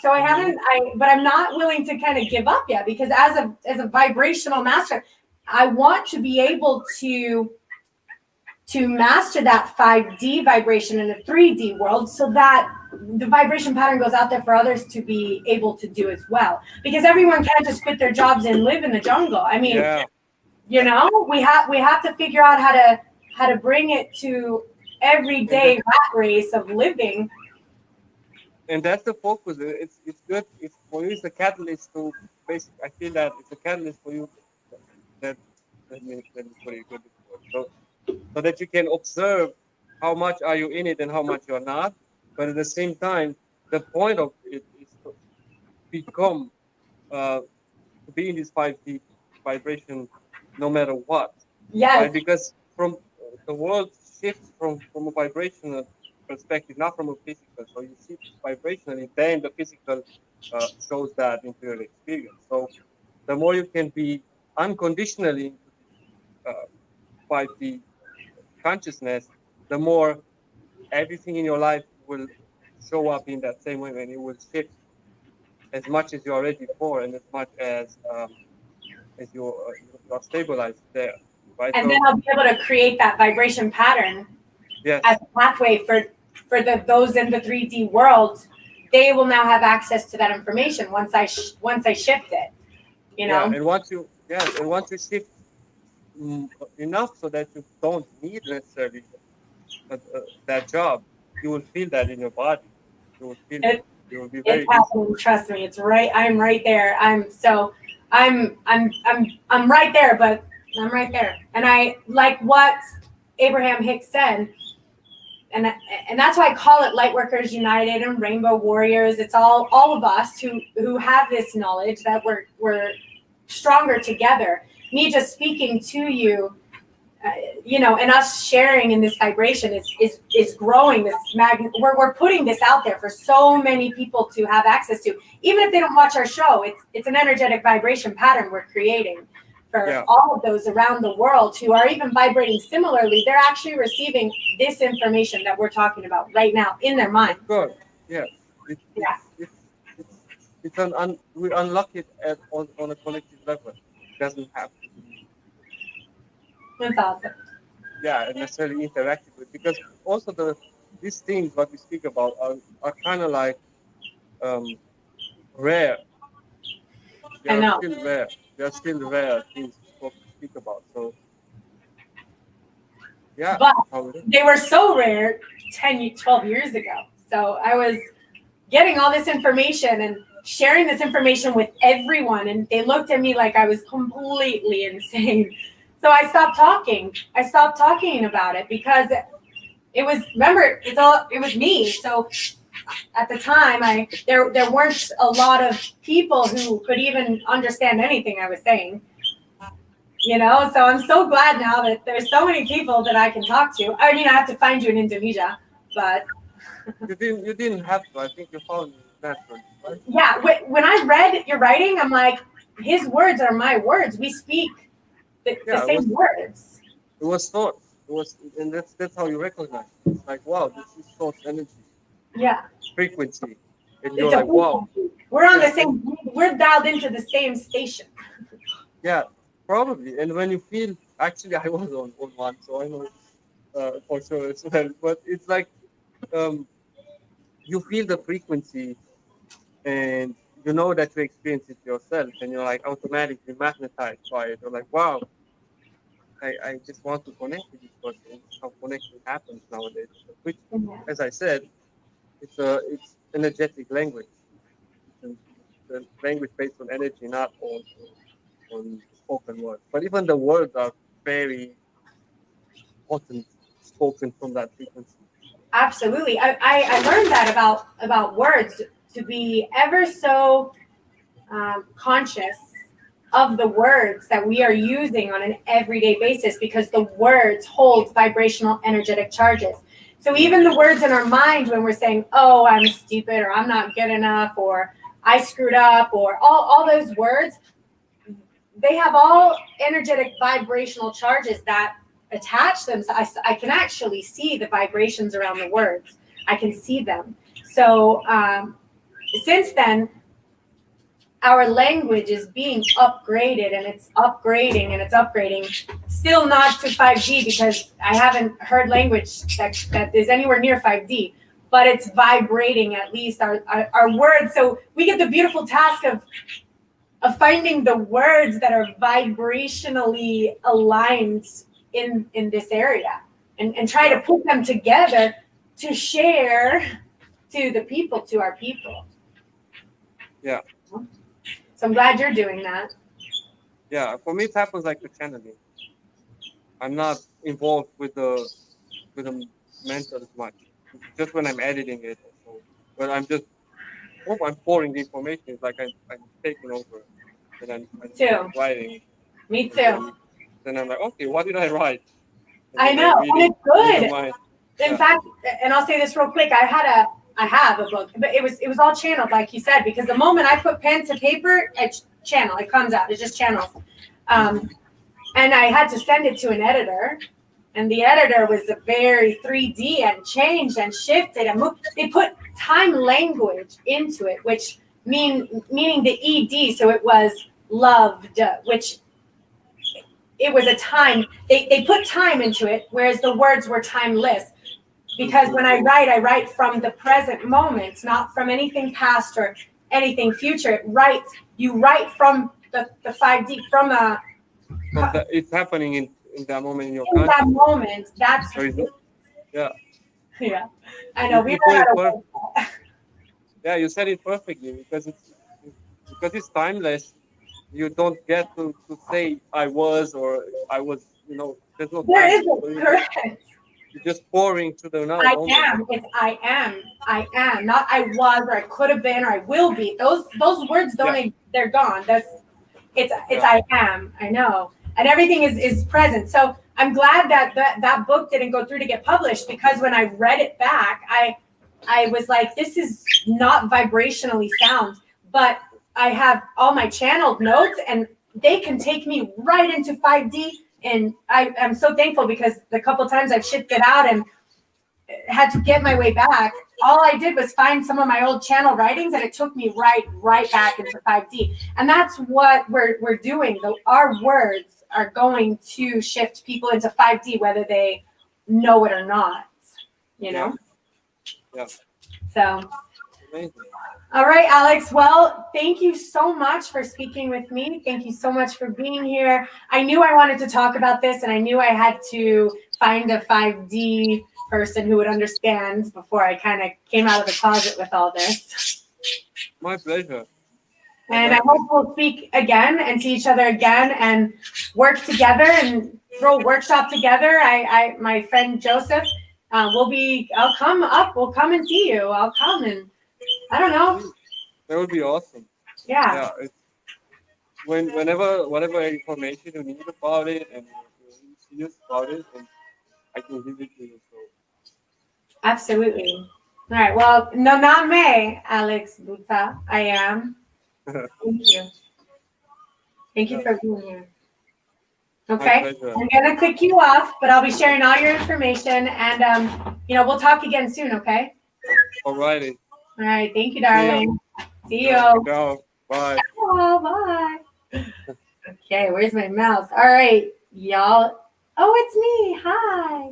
So I haven't, but I'm not willing to kind of give up yet, because as a vibrational master, I want to be able to master that 5D vibration in a 3D world, so that the vibration pattern goes out there for others to be able to do as well. Because everyone can't just quit their jobs and live in the jungle. I mean, you know, we have to figure out how to bring it to everyday rat race of living. And that's the focus. It's good. It's for you. It's a catalyst to basically. I feel that it's a catalyst for you. That let me put it good. So that you can observe how much are you in it and how much you're not. But at the same time, the point of it is to become, to be in this 5D vibration, no matter what. Yes. Right? Because from the world shifts from a vibrational perspective, not from a physical. So you see this vibrationally, then the physical shows that into your experience. So the more you can be unconditionally into this 5D consciousness, the more everything in your life will show up in that same way, and it will shift as much as you're ready for, and as much as you're stabilized there, right? And then I'll be able to create that vibration pattern as a pathway for those in the 3D world. They will now have access to that information once I shift it, you know. And once you shift enough so that you don't need necessarily that job, you will feel that in your body. You will feel it. You will be very. It's happening. Trust me, it's right. I'm right there. I'm right there, but I'm right there. And I like what Abraham Hicks said, and that's why I call it Lightworkers United and Rainbow Warriors. It's all of us who have this knowledge that we're stronger together. Me just speaking to you, you know, and us sharing in this vibration is growing. This we're putting this out there for so many people to have access to. Even if they don't watch our show, it's an energetic vibration pattern we're creating for all of those around the world who are even vibrating similarly. They're actually receiving this information that we're talking about right now in their minds. Good. Yeah. We unlock it on a collective level. It doesn't have to be. That's awesome. Yeah, and necessarily interactive with, because also these things what we speak about are kind of like rare. They are still rare. They are still rare things to speak about. So yeah. But they were so rare 12 years ago. So I was getting all this information and sharing this information with everyone, and they looked at me like I was completely insane. So I stopped talking. I stopped talking about it because it was me. So at the time, there weren't a lot of people who could even understand anything I was saying. You know, so I'm so glad now that there's so many people that I can talk to. I mean, I have to find you in Indonesia, but you didn't have to. I think you found it naturally, right? Yeah, when I read your writing, I'm like, his words are my words. We speak the same words. It was thought. And that's how you recognize it. It's like, wow, this is thought energy. Yeah. Frequency. And you're like, wow. We're on the same. We're dialed into the same station. Yeah, probably. And when you feel, actually, I was on one, so I know for sure as well. But it's like, you feel the frequency, and you know that you experience it yourself, and you're like automatically magnetized by it. You're like, wow, I just want to connect with this person. It's how connection happens nowadays. Which, as I said, it's energetic language. It's a language based on energy, not on spoken words. But even the words are very potent, spoken from that frequency. Absolutely. I learned that about words, to be ever so conscious of the words that we are using on an everyday basis, because the words hold vibrational energetic charges. So even the words in our mind when we're saying, oh, I'm stupid, or I'm not good enough, or I screwed up, or all those words, they have all energetic vibrational charges that attach them. So I can actually see the vibrations around the words. I can see them. So since then, our language is being upgraded, and it's upgrading and it's upgrading. Still not to 5D, because I haven't heard language that is anywhere near 5D, but it's vibrating at least our words. So we get the beautiful task of finding the words that are vibrationally aligned in this area, and try to put them together to share to the people, to our people. Yeah. So I'm glad you're doing that. Yeah, for me it happens like the channeling. I'm not involved with the mental as much. Just when I'm editing it, so, but I'm pouring the information. It's like I'm taking over, and I'm writing. Me too. Then I'm like, okay, what did I write? I know, and it's good. In fact, and I'll say this real quick, I have a book, but it was all channeled, like you said, because the moment I put pen to paper, it's channel, it comes out, it just channels. And I had to send it to an editor, and the editor was a very 3D and changed and shifted and moved. They put time language into it, which meaning the ED, so it was loved, which it was a time, they put time into it, whereas the words were timeless. Because when I write from the present moment, not from anything past or anything future. You write from the 5D, from a... It's happening in that moment in your conscious. In that moment, that's... Yeah. Yeah. I know, we ran out of words. Yeah, you said it perfectly, because it's timeless. You don't get to say I was, or I was, there's no time. There isn't, correct. You're just pouring to the now. I am. It's I am. Not I was, or I could have been, or I will be. Those words don't. They're gone. It's I am. I know, and everything is present. So I'm glad that book didn't go through to get published, because when I read it back, I was like, this is not vibrationally sound, but I have all my channeled notes, and they can take me right into 5D. And I'm so thankful, because the couple times I've shipped it out and had to get my way back, all I did was find some of my old channel writings, and it took me right back into 5D. And that's what we're doing. Our words are going to shift people into 5D, whether they know it or not, Yeah. So. Amazing. All right, Alex. Well, thank you so much for speaking with me. Thank you so much for being here. I knew I wanted to talk about this, and I knew I had to find a 5D person who would understand before I kind of came out of the closet with all this. My pleasure. And I hope we'll speak again and see each other again and work together and throw a workshop together. My friend Joseph, I'll come up. We'll come and see you. I'll come, and I don't know. That would be awesome. Yeah. Whatever information you need about it, and you're serious about it, and I can give it to you. So. Absolutely. All right. Well, no, not me, Alex Buta. I am. Thank you. Thank you for being here. Okay. I'm gonna click you off, but I'll be sharing all your information, and we'll talk again soon. Okay. Alrighty. All right. Thank you, darling. See you. Go. Bye. Oh, bye. Okay. Where's my mouse? All right, y'all. Oh, it's me. Hi.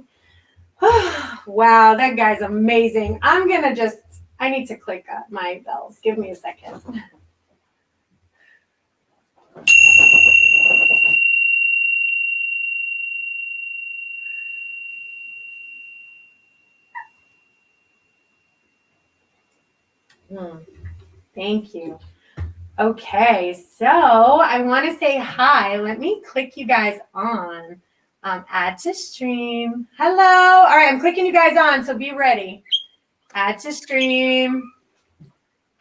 Wow, that guy's amazing. I need to click my bells. Give me a second. Thank you. Okay, so I want to say hi. Let me click you guys on. Add to stream. Hello. All right, I'm clicking you guys on, so be ready. Add to stream.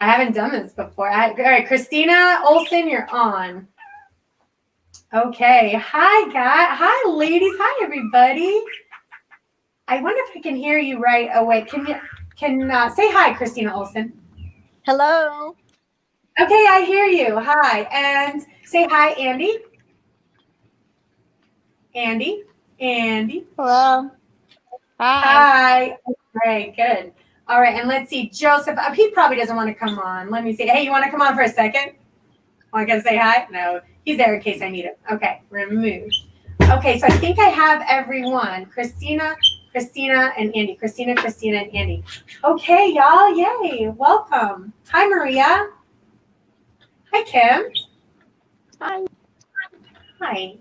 I haven't done this before. All right, Christina Olson, you're on. Okay. Hi, guys. Hi, ladies. Hi, everybody. I wonder if I can hear you right away. Can say hi, Christina Olson? Hello. Okay, I hear you. Hi. And say hi, Andy. Andy. Andy. Hello. Hi. Hi. Great, good. All right, and let's see, Joseph. He probably doesn't want to come on. Let me see. Hey, you want to come on for a second? Want to say hi? No, he's there in case I need him. Okay, remove. Okay, so I think I have everyone. Christina, and Andy. Christina, and Andy. Okay, y'all. Yay. Welcome. Hi, Maria. Hi, Kim. Hi. Hi.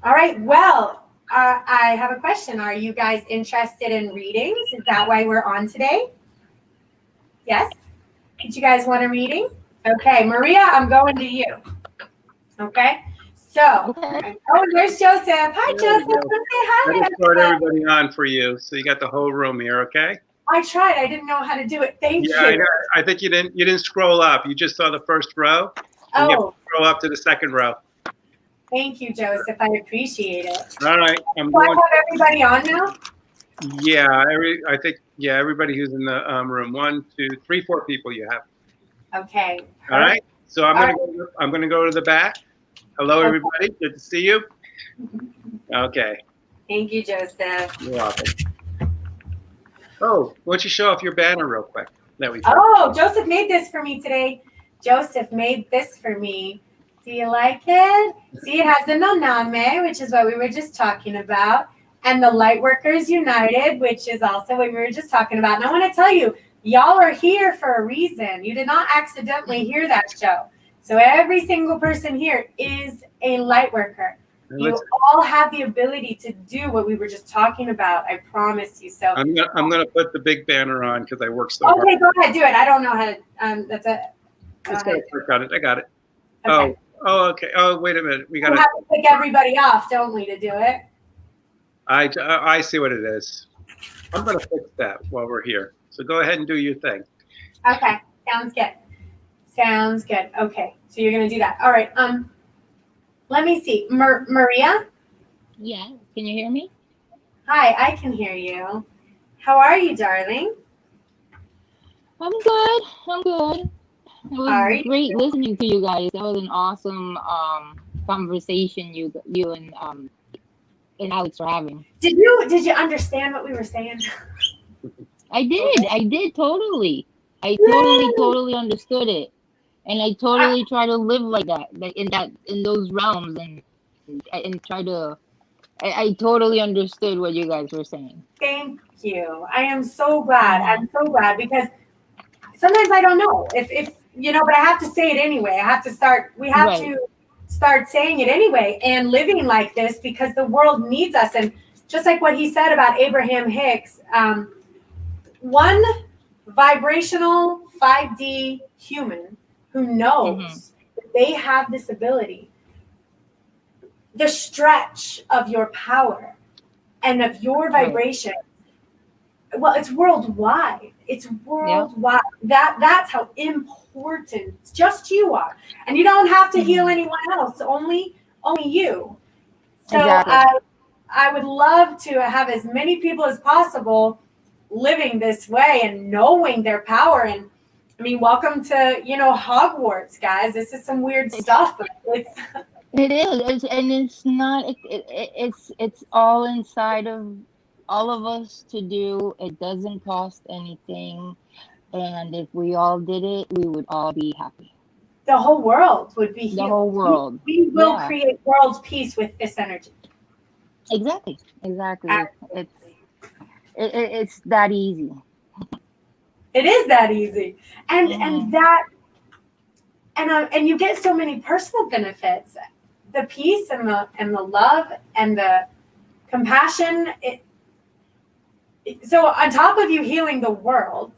All right. Well, I have a question. Are you guys interested in readings? Is that why we're on today? Yes? Did you guys want a reading? Okay, Maria, I'm going to you. Okay? So, Okay. oh, there's Joseph. Hi, There we Joseph. go. Let's say hi. I just brought everybody on for you, so you got the whole room here, okay? I tried. I didn't know how to do it. Thank Yeah, you. I think you didn't scroll up. You just saw the first row. You have to Oh, scroll up to the second row. thank you, Joseph. I appreciate it. All right, I'm So I going. have everybody on now? Yeah, everybody who's in the room. 1, 2, 3, 4 people you have. Okay. All right. So I'm All gonna go to the back. Hello, Okay. everybody. Good to see you. Okay. Thank you, Joseph. You're welcome. Oh, why don't you show off your banner real quick? That we. Oh, Joseph made this for me today. Joseph made this for me. Do you like it? See, it has the Noname, which is what we were just talking about, and the Lightworkers United, which is also what we were just talking about. And I want to tell you, y'all are here for a reason. You did not accidentally hear that show. So every single person here is a Lightworker. You all have the ability to do what we were just talking about. I promise you. So I'm gonna put the big banner on because I worked so hard. okay, go ahead, do it. I don't know how to. That's it. Just gotta work on it. I got it. Okay. Oh, okay. Oh, wait a minute. We We gotta. have to pick everybody off, don't we, to do it? I see what it is. I'm gonna fix that while we're here. So go ahead and do your thing. Okay, sounds good. Sounds good. Okay, so you're gonna do that. All right. Let me see. Maria. Yeah. Can you hear me? Hi, I can hear you. How are you, darling? I'm good. I'm good. It was Are you? great listening to you guys. That was an awesome conversation you and Alex were having. Did you understand what we were saying? I did totally. I totally understood it. And I totally try to live like that, like in those realms and try to I totally understood what you guys were saying. Thank you. I am so glad. I'm so glad because sometimes I don't know if but I have to say it anyway. We have to start saying it anyway and living like this because the world needs us. And just like what he said about Abraham Hicks, one vibrational 5D human who knows that they have this ability, the stretch of your power and of your vibration, well, it's worldwide. It's worldwide. That's how important just you are. And you don't have to heal anyone else, only you. So I would love to have as many people as possible living this way and knowing their power. And I mean, welcome to, Hogwarts, guys. This is some weird stuff, but it is, and it's not. It's all inside of all of us to do. It doesn't cost anything, and if we all did it, we would all be happy. The whole world would be healed. The whole world. We will create world peace with this energy. Exactly. It's that easy. It is that easy, and you get so many personal benefits, the peace and the love and the compassion. So on top of you healing the world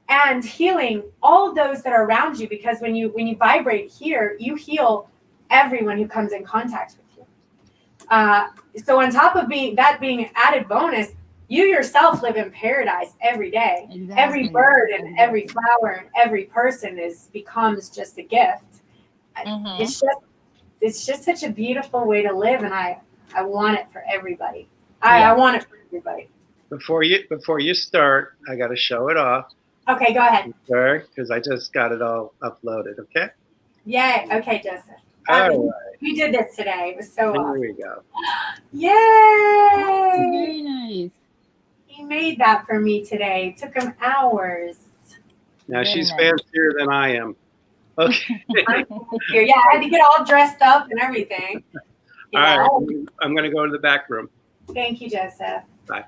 and healing all those that are around you, because when you vibrate here, you heal everyone who comes in contact with you. So on top of being an added bonus, you yourself live in paradise every day. Exactly. Every bird and every flower and every person becomes just a gift. It's just such a beautiful way to live, and I want it for everybody. I want it for everybody. Before you start, I got to show it off. Okay, go ahead. Sure, because I just got it all uploaded. Okay. Yay. Okay, Joseph. We did this today. It was so Here awesome. we go. Yay! Very nice. He made that for me today. It took him hours. Now Very she's nice. fancier than I am. Okay. Here, yeah, I had to get all dressed up and everything. You All know? right. I'm going to go to the back room. Thank you, Joseph. Bye.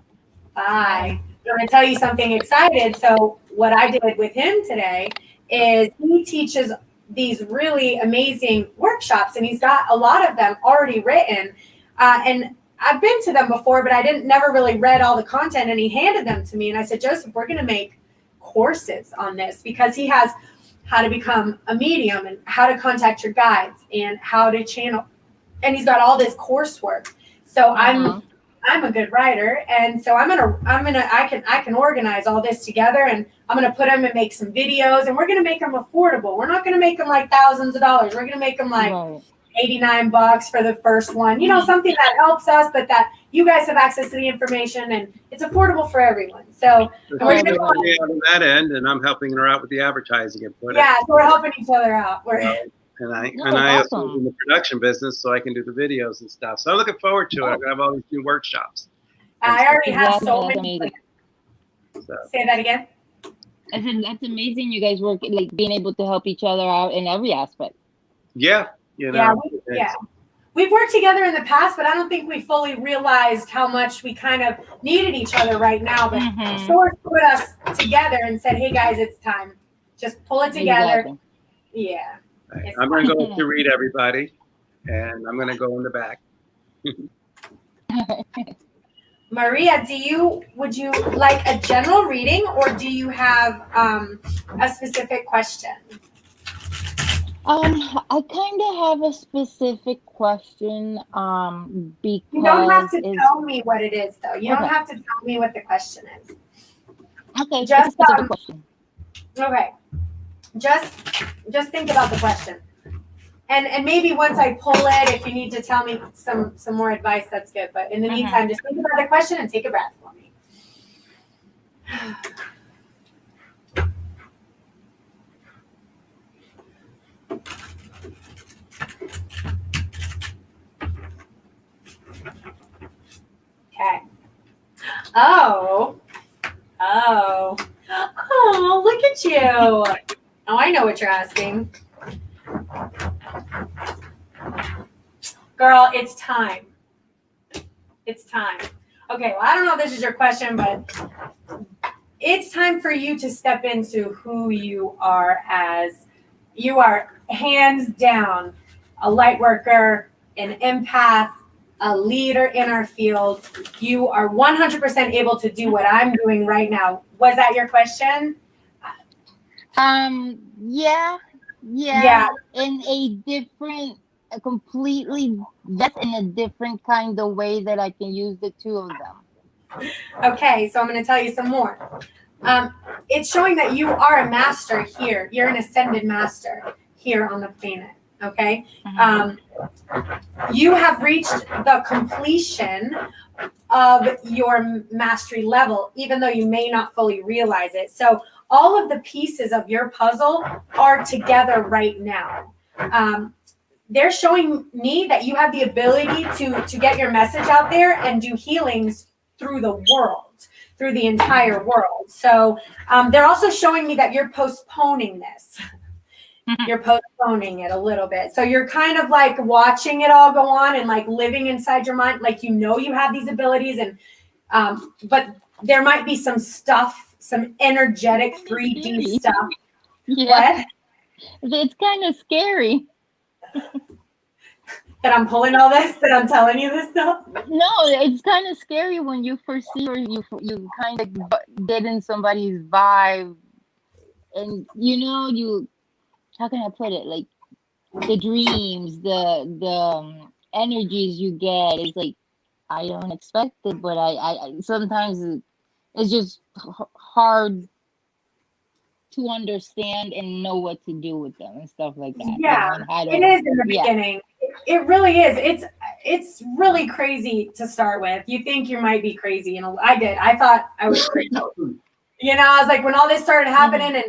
Bye. I'm going to tell you something excited. So what I did with him today is he teaches these really amazing workshops, and he's got a lot of them already written. And I've been to them before, but I never really read all the content, and he handed them to me. And I said, Joseph, we're going to make courses on this, because he has how to become a medium and how to contact your guides and how to channel. And he's got all this coursework. So I'm a good writer, and so I can organize all this together, and I'm gonna put them and make some videos, and we're gonna make them affordable. We're not gonna make them like thousands of dollars. We're gonna make them like $89 for the first one. You know, something that helps us, but that you guys have access to the information, and it's affordable for everyone. So We're going to go on that end, and I'm helping her out with the advertising and put yeah, so we're helping each other out. And I That's also in the production business, so I can do the videos and stuff. So I'm looking forward to it. I'm gonna have all these new workshops. I already have so That's many. amazing. So, Say that again. I said that's amazing. You guys work like being able to help each other out in every aspect. yeah, you know. We've worked together in the past, but I don't think we fully realized how much we kind of needed each other right now. But Source put us together and said, "Hey guys, it's time. Just pull it together." Exactly. Yeah. I'm going to go to read everybody, and I'm going to go in the back. Maria, would you like a general reading, or do you have a specific question? I kind of have a specific question. Because You don't have to tell me what it is, though. You don't Okay. have to tell me what the question is. Okay, Just, it's a specific question. Okay. Just think about the question. And maybe once I pull it, if you need to tell me some more advice, that's good. But in the meantime, just think about the question and take a breath for me. Okay. Oh, look at you. Oh, I know what you're asking. Girl, it's time. It's time. Okay, well, I don't know if this is your question, but it's time for you to step into who you are as you are hands down a light worker, an empath, a leader in our field. You are 100% able to do what I'm doing right now. Was that your question? Yeah. In a completely, that's in a different kind of way that I can use the two of them. Okay, so I'm going to tell you some more. It's showing that you are a master here. You're an ascended master here on the planet. Okay. You have reached the completion of your mastery level, even though you may not fully realize it. So all of the pieces of your puzzle are together right now. They're showing me that you have the ability to get your message out there and do healings through the world, through the entire world. So they're also showing me that you're postponing this. You're postponing it a little bit. So you're kind of like watching it all go on and like living inside your mind, like you know you have these abilities, and but there might be some stuff, some energetic 3D stuff. Yeah. What? It's kind of scary. That I'm pulling all this, that I'm telling you this stuff? No, it's kind of scary when you first see or you kind of get in somebody's vibe, and you how can I put it, like the dreams, the energies you get is like I don't expect it, but I sometimes it's just hard to understand and know what to do with them and stuff like that. Yeah, it is in the beginning. It really is. It's really crazy to start with. You think you might be crazy, and I did. I thought I was crazy. I was like, when all this started happening,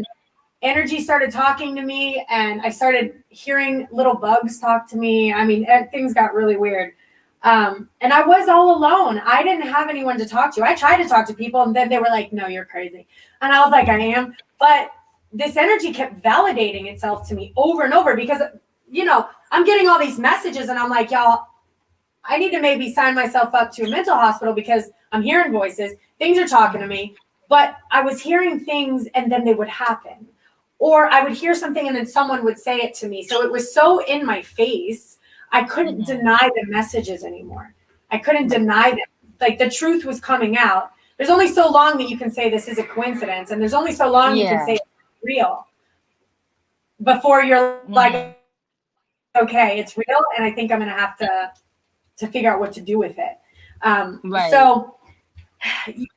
energy started talking to me, and I started hearing little bugs talk to me. I mean, things got really weird. And I was all alone. I didn't have anyone to talk to. I tried to talk to people, and then they were like, no, you're crazy. And I was like, I am. But this energy kept validating itself to me over and over because, you know, I'm getting all these messages, and I'm like, y'all, I need to maybe sign myself up to a mental hospital because I'm hearing voices. Things are talking to me. But I was hearing things, and then they would happen. Or I would hear something, and then someone would say it to me. So it was so in my face, I couldn't deny the messages anymore. I couldn't deny them. Like, the truth was coming out. There's only so long that you can say this is a coincidence, and there's only so long you can say it's real before you're like, okay, it's real, and I think I'm going to have to figure out what to do with it. Right. So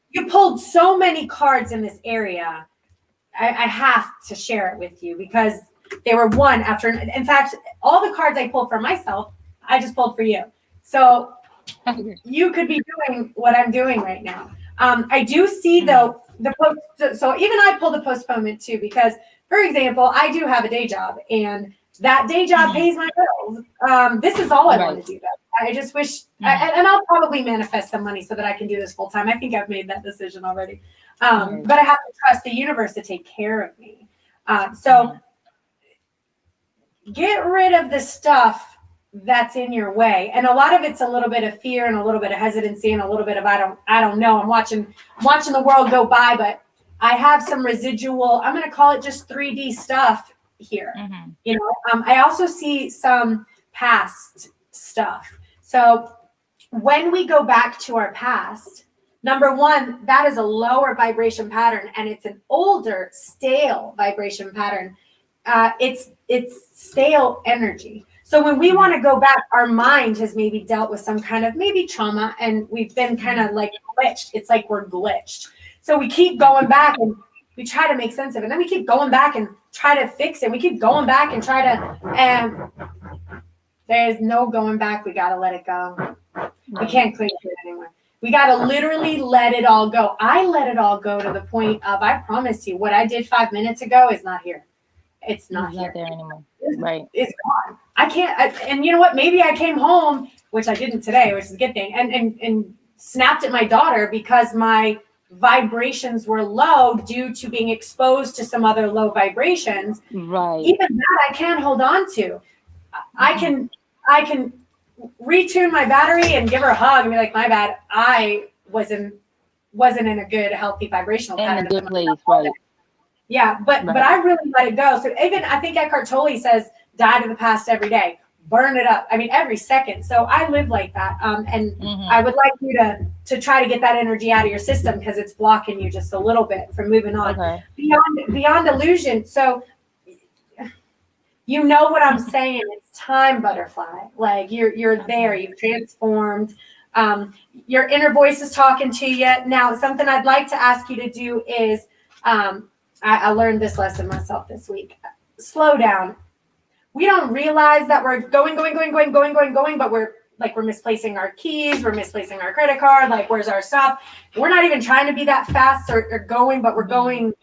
you pulled so many cards in this area. I have to share it with you because they were one after. In fact, all the cards I pulled for myself, I just pulled for you. So you could be doing what I'm doing right now. I do see though so even I pulled a postponement too because, for example, I do have a day job, and that day job pays my bills. This is all I want to do though. I just wish, and I'll probably manifest some money so that I can do this full time. I think I've made that decision already. But I have to trust the universe to take care of me. So get rid of the stuff that's in your way. And a lot of it's a little bit of fear and a little bit of hesitancy and a little bit of, I don't know. I'm watching the world go by, but I have some residual, I'm going to call it just 3D stuff here. You know, I also see some past stuff. So when we go back to our past, number one, that is a lower vibration pattern, and it's an older, stale vibration pattern. It's stale energy. So when we want to go back, our mind has maybe dealt with some kind of maybe trauma, and we've been kind of like glitched. It's like we're glitched. So we keep going back and we try to make sense of it. And then we keep going back and try to fix it. We keep going back and try to, and there's no going back. We got to let it go. We can't cling to it anymore. We got to literally let it all go. I let it all go to the point of, I promise you, what I did 5 minutes ago is not here. It's not here. Not there anymore. Right. It's gone. I can't. And you know what? Maybe I came home, which I didn't today, which is a good thing, and snapped at my daughter because my vibrations were low due to being exposed to some other low vibrations. Right. Even that I can't hold on to. I can retune my battery and give her a hug and be like, my bad, I wasn't in a good, healthy vibrational pattern. In a good place, right. Yeah, but I really let it go. So even, I think Eckhart Tolle says, die to the past every day. Burn it up. I mean, every second. So I live like that. And I would like you to try to get that energy out of your system because it's blocking you just a little bit from moving on. Okay. Beyond illusion. So you know what I'm saying? It's time, butterfly. Like you're there. You've transformed. Your inner voice is talking to you. Now, something I'd like to ask you to do is, I learned this lesson myself this week. Slow down. We don't realize that we're going, but we're misplacing our keys. We're misplacing our credit card. Like, where's our stuff? We're not even trying to be that fast or going, but we're going.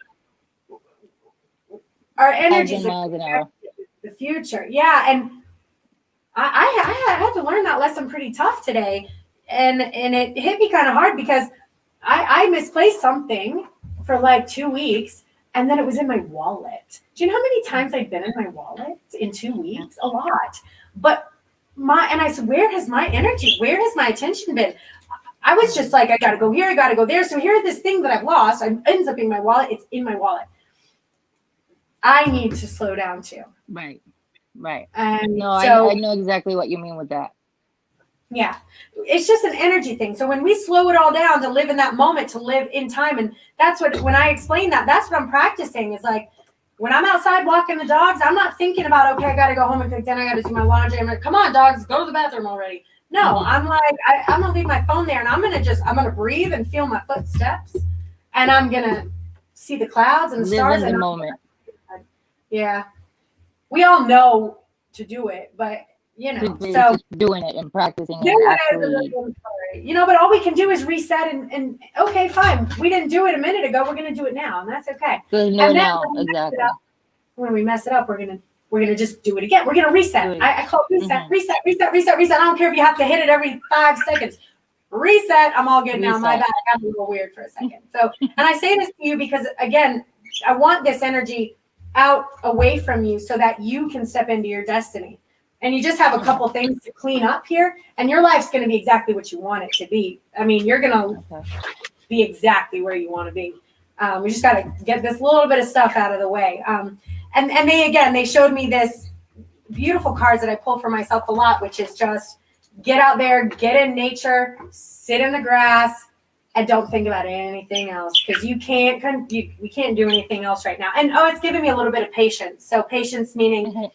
Our energy is the future. Yeah. And I had to learn that lesson pretty tough today. And it hit me kind of hard because I misplaced something for like 2 weeks. And then it was in my wallet. Do you know how many times I've been in my wallet in 2 weeks? A lot. But I said, where has my energy, where has my attention been? I was just like, I got to go here, I got to go there. So here's this thing that I've lost. It ends up in my wallet. It's in my wallet. I need to slow down too. Right. Right. And no, so, I know exactly what you mean with that. Yeah. It's just an energy thing. So when we slow it all down to live in that moment, to live in time, and that's what, when I explain that, that's what I'm practicing. Is like, when I'm outside walking the dogs, I'm not thinking about, okay, I got to go home and cook dinner. I got to do my laundry. I'm like, come on, dogs, go to the bathroom already. No, I'm like, I'm going to leave my phone there and I'm going to breathe and feel my footsteps. And I'm going to see the clouds and the stars. Live in the moment. Yeah. We all know to do it, but so just doing it and practicing it. Actually. But all we can do is reset and okay, fine. We didn't do it a minute ago. We're going to do it now, and that's okay. Exactly. When we mess it up, we're gonna just do it again. We're gonna reset. I call it reset, reset, reset, reset, reset. I don't care if you have to hit it every 5 seconds. Reset. I'm all good now. My bad. I got a little weird for a second. So, and I say this to you because, again, I want this energy out away from you so that you can step into your destiny. And you just have a couple things to clean up here, and your life's going to be exactly what you want it to be. I mean, you're going to be exactly where you want to be. We just got to get this little bit of stuff out of the way. And they showed me this beautiful cards that I pull for myself a lot, which is just get out there, get in nature, sit in the grass, and don't think about anything else, because we can't do anything else right now. And it's giving me a little bit of patience. So patience meaning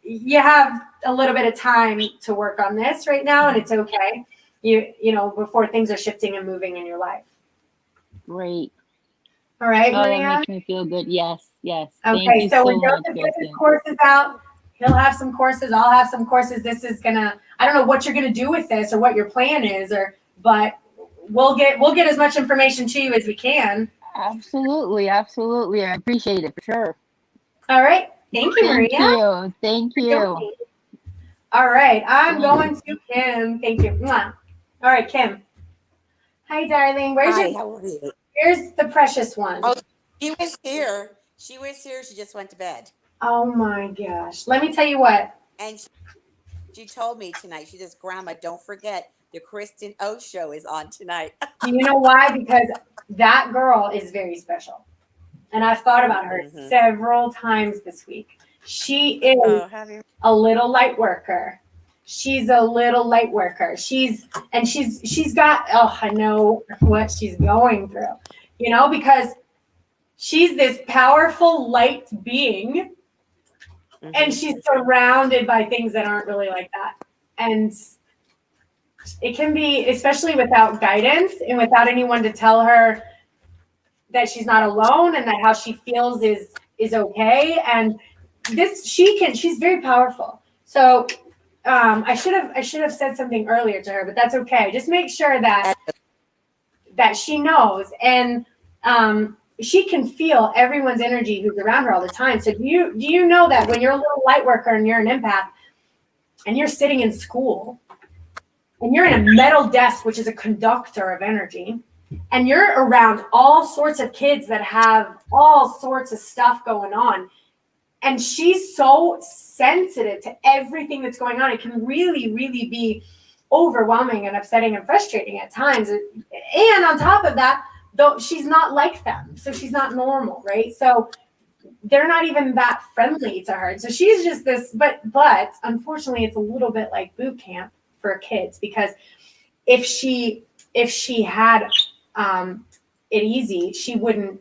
you have a little bit of time to work on this right now, and it's okay. You know, before things are shifting and moving in your life. Great. All right, Oh, Maria. that makes me feel good. Yes, yes. Okay, Thank you so so when much, Joseph gets his Kristen. courses out, he'll have some courses. I'll have some courses. This is gonna. I don't know what you're gonna do with this or what your plan is, but we'll get as much information to you as we can. Absolutely, absolutely. I appreciate it for sure. All right. Thank you, Maria. Thank you. All right. I'm going to Kim. Thank you. Mwah. All right, Kim. Hi, darling. Hi, how are you? Where's the precious one? Oh, she was here. She was here. She just went to bed. Oh my gosh. Let me tell you what. And she told me tonight, she says, Grandma, don't forget the Kristen O show is on tonight. You know why? Because that girl is very special. And I've thought about her several times this week. She is a little light worker. She's a little light worker. She's got, I know what she's going through, you know, because she's this powerful light being, and she's surrounded by things that aren't really like that. And it can be, especially without guidance and without anyone to tell her that she's not alone and that how she feels is okay. And she's very powerful. So I should have said something earlier to her, but that's okay. Just make sure that she knows, and she can feel everyone's energy who's around her all the time. So do you know that when you're a little light worker and you're an empath and you're sitting in school and you're in a metal desk, which is a conductor of energy, and you're around all sorts of kids that have all sorts of stuff going on, and she's so sensitive to everything that's going on, it can really, really be overwhelming and upsetting and frustrating at times. And on top of that, though, she's not like them. So she's not normal, right? So they're not even that friendly to her. So she's just this, but unfortunately, it's a little bit like boot camp for kids, because if she had it easy, she wouldn't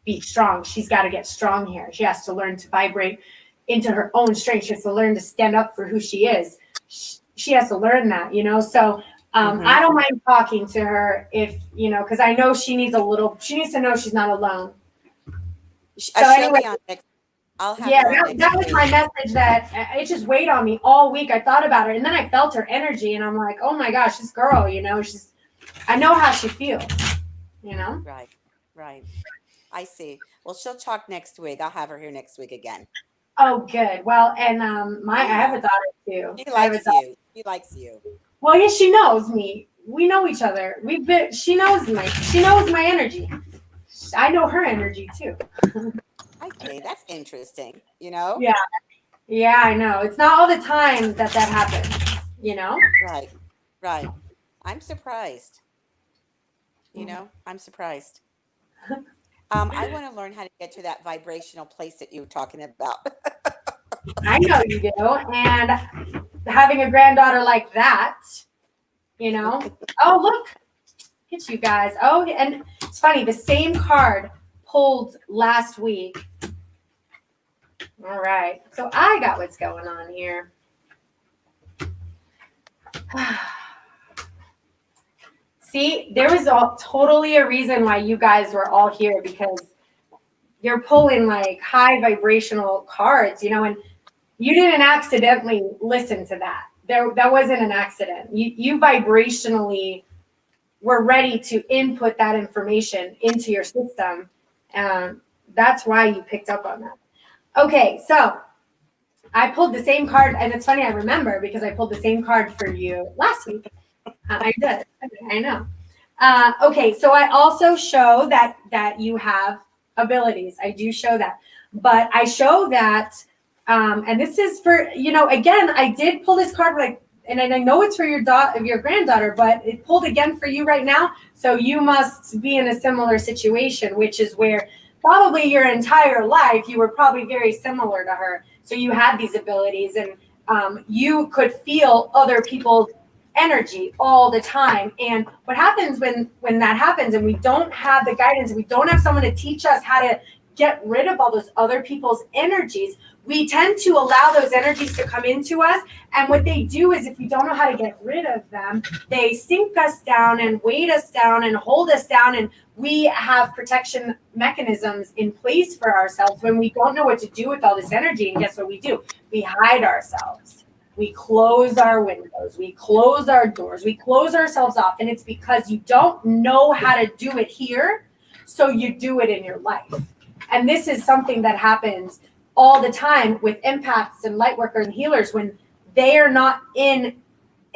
be strong. She's got to get strong here. She has to learn to vibrate into her own strength. She has to learn to stand up for who she is. She has to learn that, you know? So I don't mind talking to her if, you know, because I know she needs to know she's not alone. So anyway, I'll have that was my message, that it just weighed on me all week. I thought about her, and then I felt her energy, and I'm like, oh my gosh, this girl, you know, I know how she feels, you know? Right. I see. Well, she'll talk next week. I'll have her here next week again. Oh, good. Well, and I have a daughter too. She likes you. Well, yeah, she knows me. We know each other. She knows my energy. I know her energy too. I see. That's interesting. You know? Yeah, I know. It's not all the time that happens, you know? Right. I'm surprised. You know, I'm surprised. I want to learn how to get to that vibrational place that you were talking about. I know you do. And having a granddaughter like that, you know. Oh, look at you guys. Oh, and it's funny. The same card pulled last week. All right. So I got what's going on here. See, there was totally a reason why you guys were all here, because you're pulling like high vibrational cards, you know, and you didn't accidentally listen to that. That wasn't an accident. You vibrationally were ready to input that information into your system. That's why you picked up on that. Okay, so I pulled the same card, and it's funny, I remember because I pulled the same card for you last week. I did. I know. Okay, so I also show that you have abilities. I do show that, but I show that, and this is for, you know, again, I did pull this card, like, and I know it's for your granddaughter, but it pulled again for you right now. So you must be in a similar situation, which is where probably your entire life you were probably very similar to her. So you had these abilities, and you could feel other people's energy all the time. And what happens when that happens and we don't have the guidance, we don't have someone to teach us how to get rid of all those other people's energies, we tend to allow those energies to come into us. And what they do is, if we don't know how to get rid of them, they sink us down and weight us down and hold us down. And we have protection mechanisms in place for ourselves when we don't know what to do with all this energy. And guess what we do? We hide ourselves. We close our windows, we close our doors, we close ourselves off. And it's because you don't know how to do it here, so you do it in your life. And this is something that happens all the time with empaths and lightworkers and healers when they are not in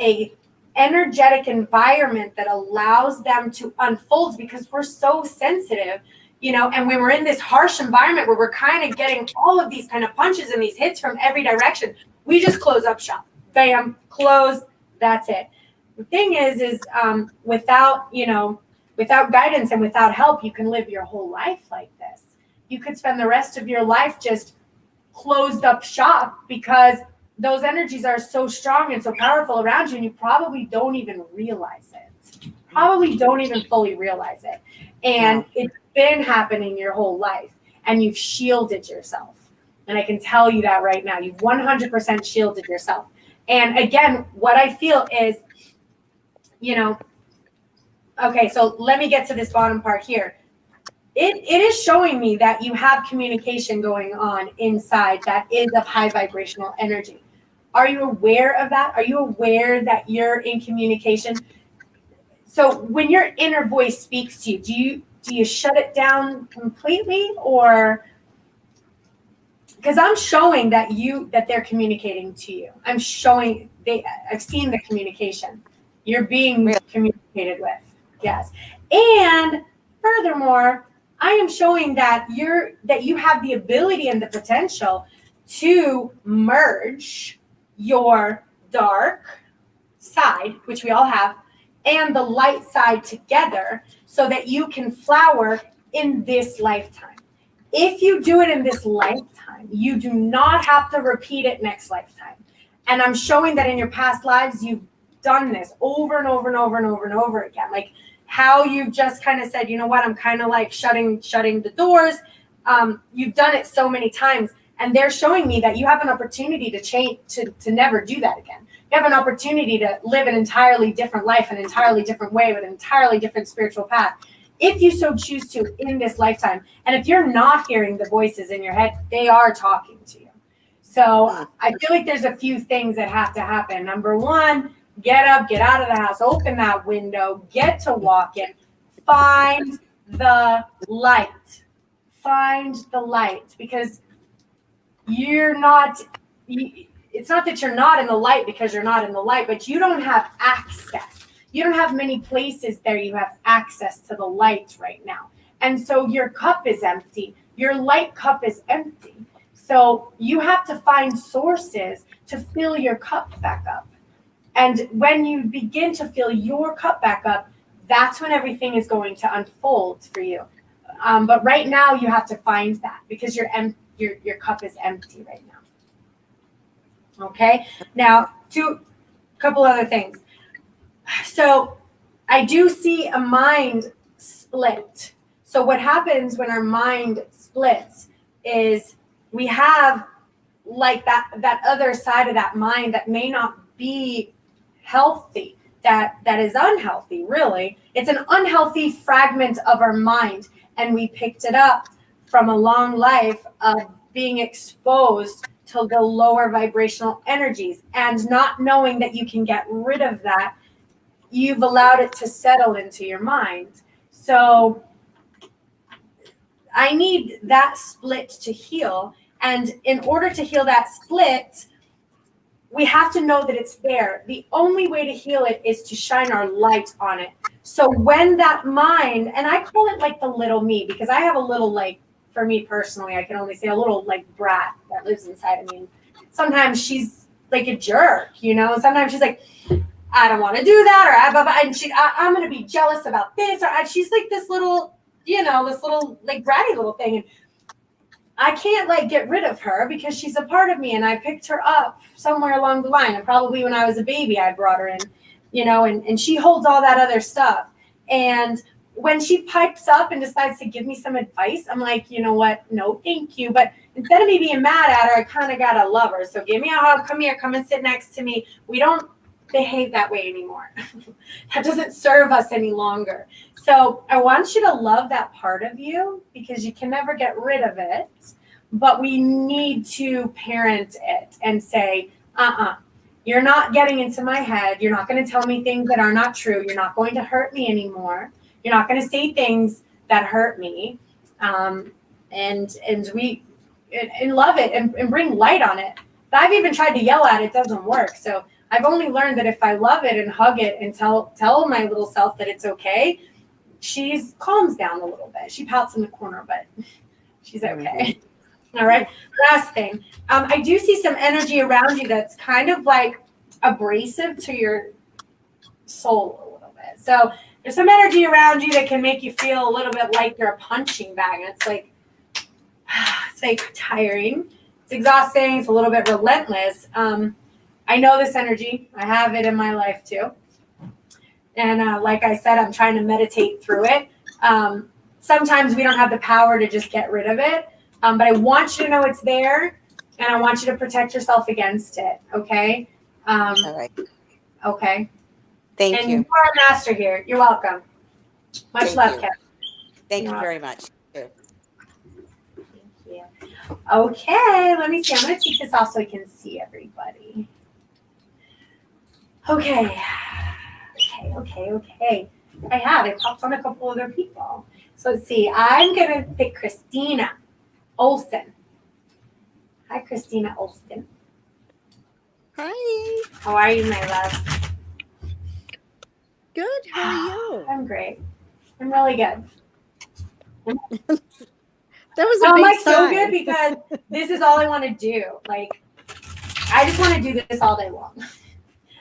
a energetic environment that allows them to unfold, because we're so sensitive, you know, and when we're in this harsh environment where we're kind of getting all of these kind of punches and these hits from every direction, we just close up shop. Bam, close, that's it. The thing is without, you know, without guidance and without help, you can live your whole life like this. You could spend the rest of your life just closed up shop because those energies are so strong and so powerful around you, and you probably don't even realize it. Probably don't even fully realize it. And it's been happening your whole life, and you've shielded yourself. And I can tell you that right now, you've 100% shielded yourself. And again, what I feel is, you know, okay, so let me get to this bottom part here. It is showing me that you have communication going on inside that is of high vibrational energy. Are you aware of that? Are you aware that you're in communication? So when your inner voice speaks to you, do you shut it down completely, or because I'm showing that they're communicating to you. I'm showing I've seen the communication. You're being communicated with. Yes. And furthermore, I am showing that you have the ability and the potential to merge your dark side, which we all have, and the light side together so that you can flower in this lifetime. If you do it in this lifetime, you do not have to repeat it next lifetime. And I'm showing that in your past lives, you've done this over and over and over and over and over again. Like how you've just kind of said, you know what, I'm kind of like shutting the doors. You've done it so many times. And they're showing me that you have an opportunity to change, to never do that again. You have an opportunity to live an entirely different life, an entirely different way, with an entirely different spiritual path, if you so choose to, in this lifetime. And if you're not hearing the voices in your head, they are talking to you. So I feel like there's a few things that have to happen. Number one, get up, get out of the house, open that window, get to walking, find the light. Find the light, because you're not, it's not that you're not in the light because you're not in the light, but you don't have access. You don't have many places there you have access to the light right now. And so your cup is empty. Your light cup is empty. So you have to find sources to fill your cup back up. And when you begin to fill your cup back up, that's when everything is going to unfold for you. But right now you have to find that, because your cup is empty right now. Okay. Now, a couple other things. So I do see a mind split. So what happens when our mind splits is we have like that other side of that mind that may not be healthy, that is unhealthy, really. It's an unhealthy fragment of our mind. And we picked it up from a long life of being exposed to the lower vibrational energies, and not knowing that you can get rid of that. You've allowed it to settle into your mind. So I need that split to heal. And in order to heal that split, we have to know that it's there. The only way to heal it is to shine our light on it. So when that mind, and I call it like the little me, because I have a little, like, for me personally, I can only say a little like brat that lives inside of me. Sometimes she's like a jerk, you know. Sometimes she's like, I don't want to do that, or I'm going to be jealous about this, or she's like this little, you know, this little like bratty little thing. And I can't like get rid of her because she's a part of me, and I picked her up somewhere along the line. And probably when I was a baby, I brought her in, you know, and she holds all that other stuff. And when she pipes up and decides to give me some advice, I'm like, you know what? No, thank you. But instead of me being mad at her, I kind of got to love her. So give me a hug. Come here. Come and sit next to me. We don't behave that way anymore. That doesn't serve us any longer. So I want you to love that part of you, because you can never get rid of it. But we need to parent it and say, you're not getting into my head. You're not going to tell me things that are not true. You're not going to hurt me anymore. You're not going to say things that hurt me, and love it and bring light on it. I've even tried to yell at it. It doesn't work. So I've only learned that if I love it and hug it and tell my little self that it's okay, she calms down a little bit. She pouts in the corner, but she's okay. All right. Last thing. I do see some energy around you that's kind of like abrasive to your soul a little bit. So there's some energy around you that can make you feel a little bit like you're a punching bag. And it's like tiring. It's exhausting. It's a little bit relentless. I know this energy. I have it in my life too. And like I said, I'm trying to meditate through it. Sometimes we don't have the power to just get rid of it. But I want you to know it's there, and I want you to protect yourself against it. Okay? All right. Okay. Thank and you. you are a master here. You're welcome. Much Thank love, you. Kevin. Thank You're you very much. Thank you. Okay, let me see. I'm going to take this off so I can see everybody. Okay. I have. It popped on a couple other people. So let's see. I'm going to pick Christina Olsen. Hi, Christina Olsen. Hi. How are you, my love? Good. How are you? I'm great. I'm really good. That was a I'm big like so sigh. good because this is all I want to do. Like, I just want to do this all day long.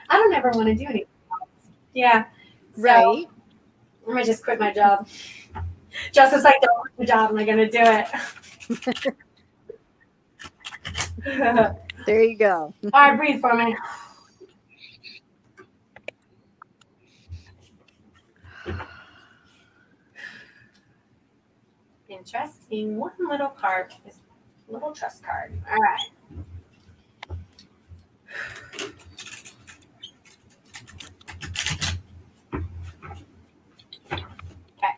I don't ever want to do anything else. Yeah. So, Right. I'm going to just quit my job. Just as like, don't quit the job, am I going to do it? There you go. All right, breathe for me. Interesting. One little card. This little trust card. All right. Okay.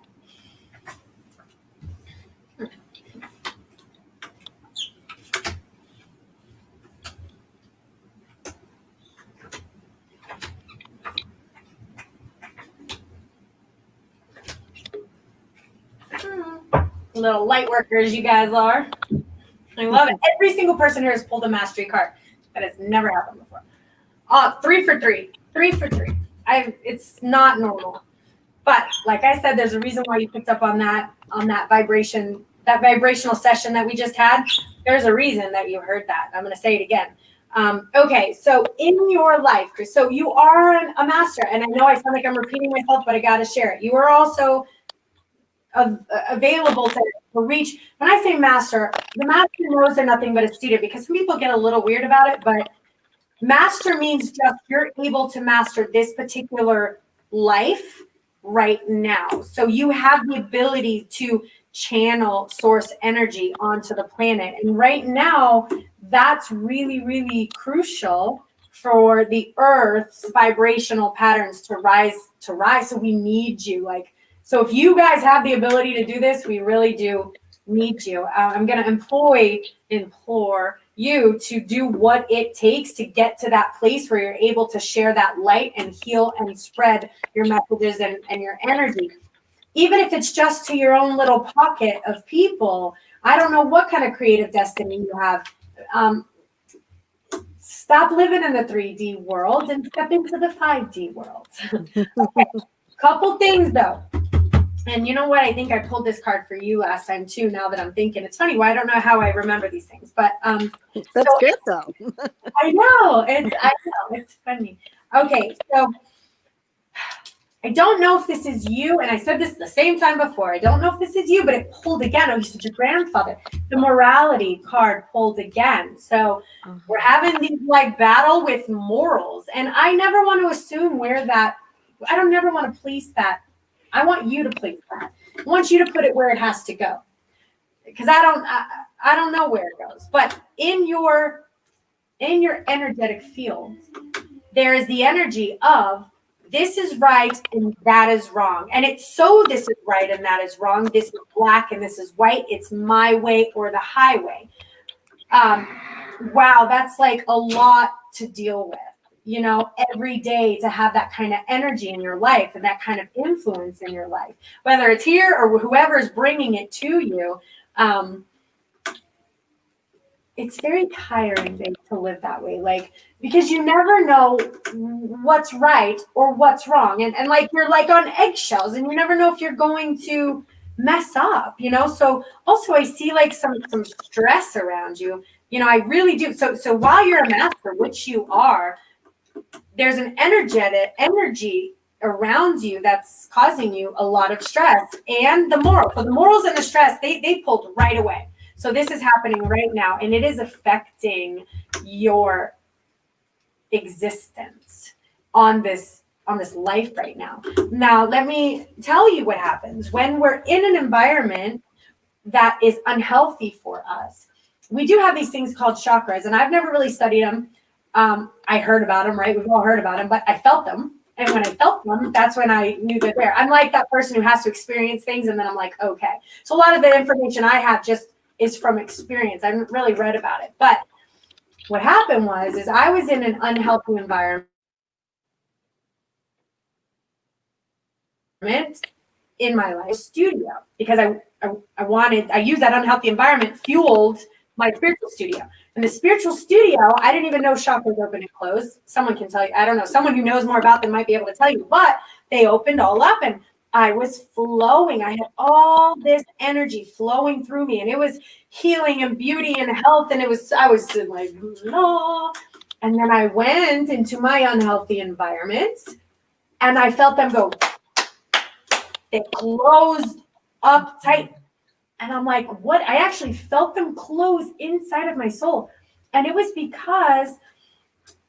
Little light workers you guys are. I love it. Every single person here has pulled a mastery card. That has never happened before. 3 for 3. 3 for 3. It's not normal. But like I said, there's a reason why you picked up on that vibration, that vibrational session that we just had. There's a reason that you heard that. I'm going to say it again. Okay, so in your life, Chris, so you are a master, and I know I sound like I'm repeating myself, but I got to share it. You are also available to reach. When I say master, the master knows they're nothing but a student, because some people get a little weird about it, but master means just you're able to master this particular life right now. So you have the ability to channel source energy onto the planet. And right now, that's really, really crucial for the Earth's vibrational patterns to rise. So we need you. So if you guys have the ability to do this, we really do need you. I'm going to implore you to do what it takes to get to that place where you're able to share that light and heal and spread your messages and your energy. even if it's just to your own little pocket of people. I don't know what kind of creative destiny you have. Stop living in the 3D world and step into the 5D world. Okay. Couple things though. And you know what? I think I pulled this card for you last time too, now that I'm thinking. It's funny, I don't know how I remember these things, but That's good though. I know. It's funny. Okay, so I don't know if this is you, and I said this the same time before. I don't know if this is you, but it pulled again. Oh, you said your grandfather. The morality card pulled again. So we're having these like battle with morals, and I never want to assume where that. I don't never want to place that. I want you to place that. I want you to put it where it has to go, because I don't know where it goes. But in your energetic field, there is the energy of this is right and that is wrong. And it's so this is right and that is wrong. This is black and this is white. It's my way or the highway. Wow, that's like a lot to deal with, you know, every day, to have that kind of energy in your life and that kind of influence in your life, whether it's here or whoever is bringing it to you. It's very tiring, babe, to live that way. Like, because you never know what's right or what's wrong. And like, you're like on eggshells and you never know if you're going to mess up, you know? So also I see like some stress around you, you know, I really do. So while you're a master, which you are, there's an energy around you that's causing you a lot of stress, and the morals. So the morals and the stress, they pulled right away. So this is happening right now, and it is affecting your existence on this life right now. Now, let me tell you what happens when we're in an environment that is unhealthy for us. We do have these things called chakras, and I've never really studied them. I heard about them, right? We've all heard about them, but I felt them. And when I felt them, that's when I knew they're there. I'm like that person who has to experience things, and then I'm like, okay. So a lot of the information I have just is from experience. I haven't really read about it. But what happened is I was in an unhealthy environment in my life studio, because I used that unhealthy environment, fueled my spiritual studio. And the spiritual studio, I didn't even know chakras open and close. Someone can tell you, I don't know, someone who knows more about them might be able to tell you, but they opened all up and I was flowing. I had all this energy flowing through me, and it was healing and beauty and health. And I was like, no. And then I went into my unhealthy environment and I felt them go, they closed up tight. And I'm like, what? I actually felt them close inside of my soul. And it was because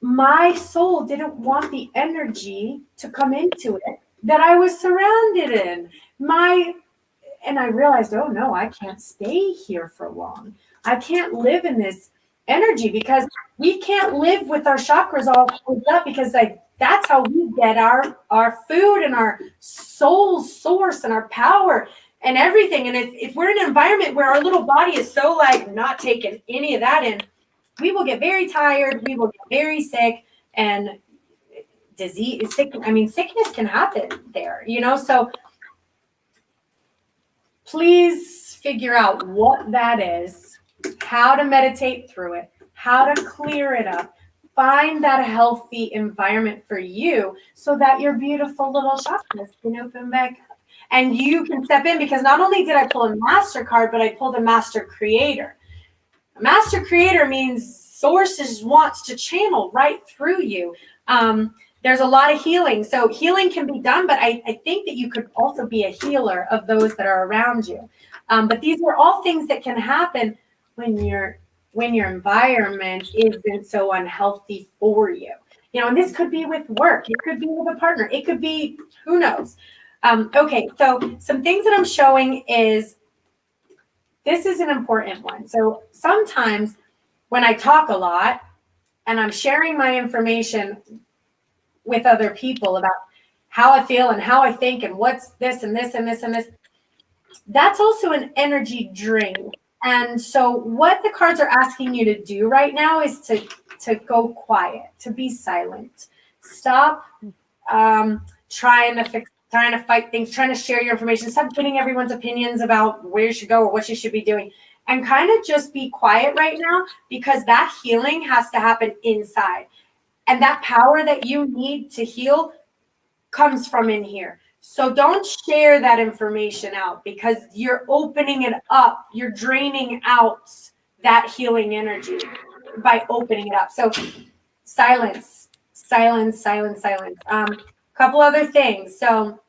my soul didn't want the energy to come into it that I was surrounded in. And I realized, oh no, I can't stay here for long. I can't live in this energy, because we can't live with our chakras all closed up, because that's how we get our food and our soul source and our power and everything. And if we're in an environment where our little body is so like not taking any of that in, we will get very tired, we will get very sick, and sickness can happen there, you know? So please figure out what that is, how to meditate through it, how to clear it up, find that healthy environment for you so that your beautiful little chakras can open back up and you can step in. Because not only did I pull a master card, but I pulled a master creator. A master creator means sources wants to channel right through you. There's a lot of healing. So healing can be done, but I think that you could also be a healer of those that are around you. But these are all things that can happen when your environment isn't so unhealthy for you. You know, and this could be with work. It could be with a partner. It could be, who knows? Okay, so some things that I'm showing is, this is an important one. So sometimes when I talk a lot and I'm sharing my information with other people about how I feel and how I think and what's this and this and this and this, that's also an energy drain. And so what the cards are asking you to do right now is to go quiet, to be silent. Stop trying to fix trying to fight things, trying to share your information. Stop getting everyone's opinions about where you should go or what you should be doing. And kind of just be quiet right now, because that healing has to happen inside. And that power that you need to heal comes from in here. So don't share that information out, because you're opening it up. You're draining out that healing energy by opening it up. So silence, silence, silence, silence. Couple other things. So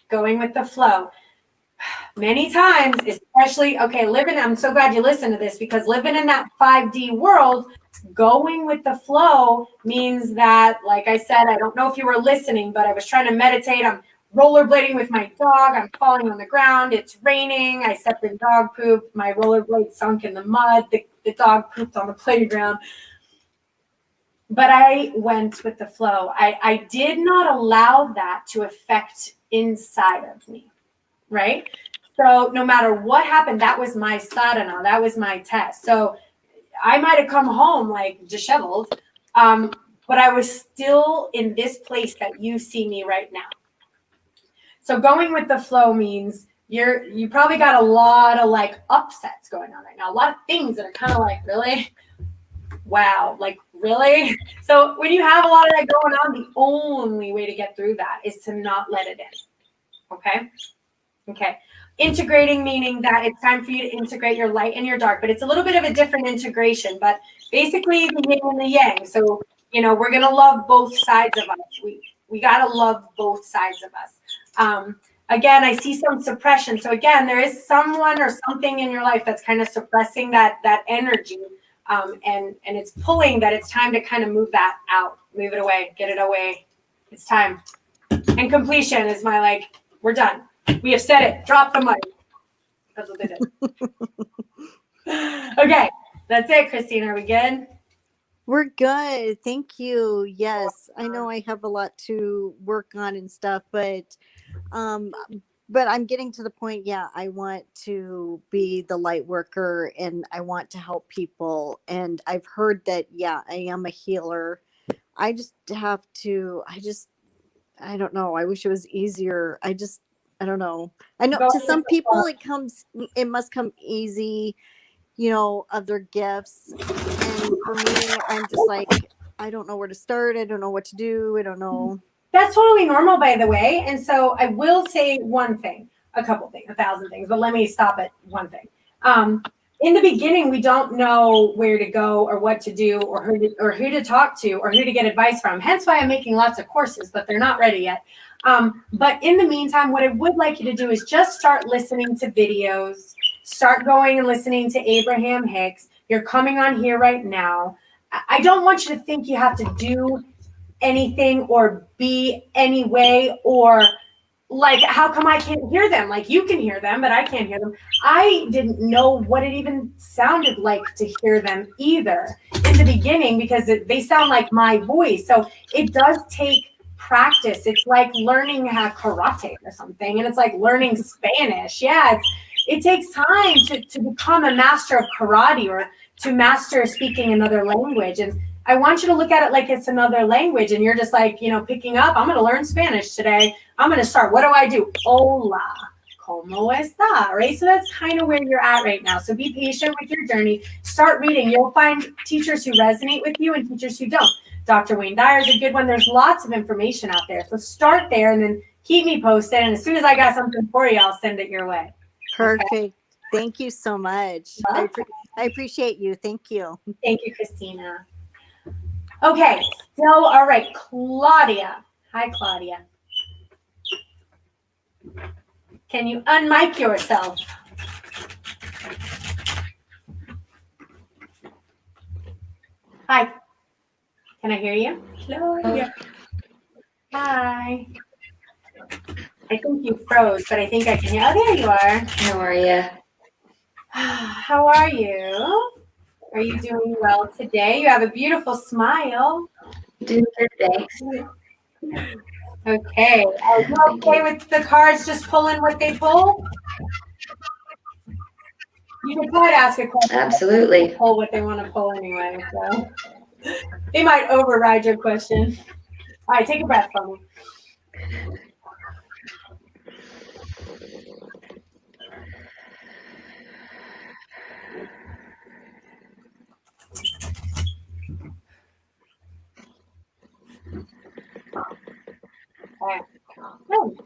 going with the flow. Many times, especially, I'm so glad you listened to this, because living in that 5D world, going with the flow means that, like I said, I don't know if you were listening, but I was trying to meditate. I'm rollerblading with my dog. I'm falling on the ground. It's raining. I stepped in dog poop. My rollerblade sunk in the mud. The dog pooped on the playground. But I went with the flow. I did not allow that to affect inside of me, right? So no matter what happened, that was my sadhana. That was my test. So I might have come home like disheveled, but I was still in this place that you see me right now. So going with the flow means you probably got a lot of like upsets going on right now. A lot of things that are kind of like, really? Wow, like really? So when you have a lot of that going on, the only way to get through that is to not let it in. Okay. Integrating, meaning that it's time for you to integrate your light and your dark, but it's a little bit of a different integration, but basically the yin and the yang. So, we're going to love both sides of us. We got to love both sides of us. Again, I see some suppression. So again, there is someone or something in your life that's kind of suppressing that energy. And it's pulling that it's time to kind of move that out, move it away, get it away. It's time. And completion is my we're done. We have said it. Drop the mic. That's what they did. Okay, that's it, Christine. Are we good? We're good. Thank you. Yes, I know I have a lot to work on and stuff, but I'm getting to the point. Yeah, I want to be the light worker, and I want to help people. And I've heard that. Yeah, I am a healer. I just have to. I don't know. I wish it was easier. I don't know. I know to some people it must come easy, of their gifts. And for me, I'm just like, I don't know where to start. I don't know what to do. I don't know. That's totally normal, by the way. And so I will say one thing, a couple things, 1,000 things, but let me stop at one thing. In the beginning, we don't know where to go or what to do or who to talk to or who to get advice from. Hence why I'm making lots of courses, but they're not ready yet. But in the meantime, what I would like you to do is just start listening to videos, start going and listening to Abraham Hicks. You're coming on here right now. I don't want you to think you have to do anything or be any way, or how come I can't hear them? You can hear them, but I can't hear them. I didn't know what it even sounded like to hear them either in the beginning, because they sound like my voice. So it does take practice. It's like learning karate or something, and it's like learning Spanish. Yeah, it takes time to become a master of karate or to master speaking another language. And I want you to look at it like it's another language, and you're just picking up. I'm going to learn Spanish today. I'm going to start. What do I do? Hola, ¿cómo está? Right? So that's kind of where you're at right now. So be patient with your journey. Start reading. You'll find teachers who resonate with you and teachers who don't. Dr. Wayne Dyer is a good one. There's lots of information out there. So start there and then keep me posted. And as soon as I got something for you, I'll send it your way. Perfect. Okay. Thank you so much. I appreciate you. Thank you. Thank you, Christina. Okay, so all right, Claudia. Hi, Claudia. Can you unmic yourself? Hi. Can I hear you? Claudia. Hi. I think you froze, but I think I can hear. Oh, there you are. How are you? How are you? Are you doing well today? You have a beautiful smile. Doing good, thanks. Okay. Are you okay with the cards just pulling what they pull? You can try to ask a question. Absolutely. They pull what they want to pull anyway. So they might override your question. All right, take a breath for me. Alright. Good.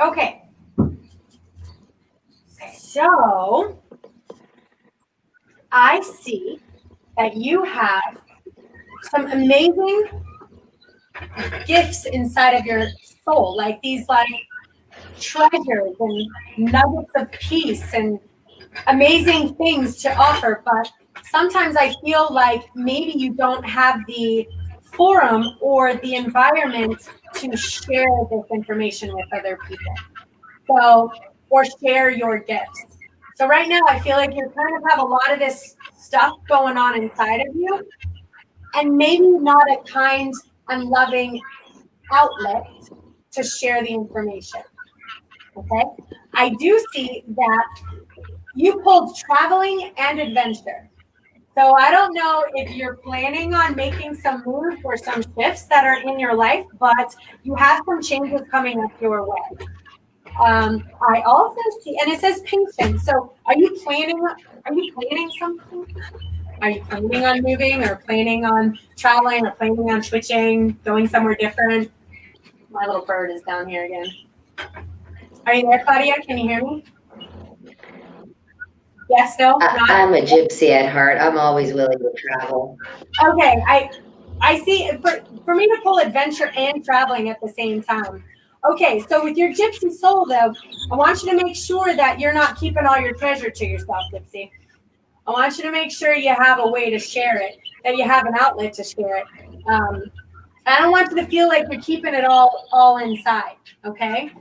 Okay. So I see that you have some amazing gifts inside of your soul, like these like treasures and nuggets of peace and amazing things to offer. But sometimes I feel like maybe you don't have the forum or the environment to share this information with other people. So, or share your gifts. So right now I feel like you kind of have a lot of this stuff going on inside of you, and maybe not a kind and loving outlet to share the information. Okay. I do see that you pulled traveling and adventure. So I don't know if you're planning on making some moves or some shifts that are in your life, but you have some changes coming up your way. I also see, and it says patience. So are you planning? Are you planning something? Are you planning on moving, or planning on traveling, or planning on switching, going somewhere different? My little bird is down here again. Are you there, Claudia? Can you hear me? Yes, no, not? I'm a gypsy at heart. I'm always willing to travel. Okay, I see. For me to pull adventure and traveling at the same time. Okay, so with your gypsy soul, though, I want you to make sure that you're not keeping all your treasure to yourself, gypsy. I want you to make sure you have a way to share it, that you have an outlet to share it. I don't want you to feel like you're keeping it all inside. Okay.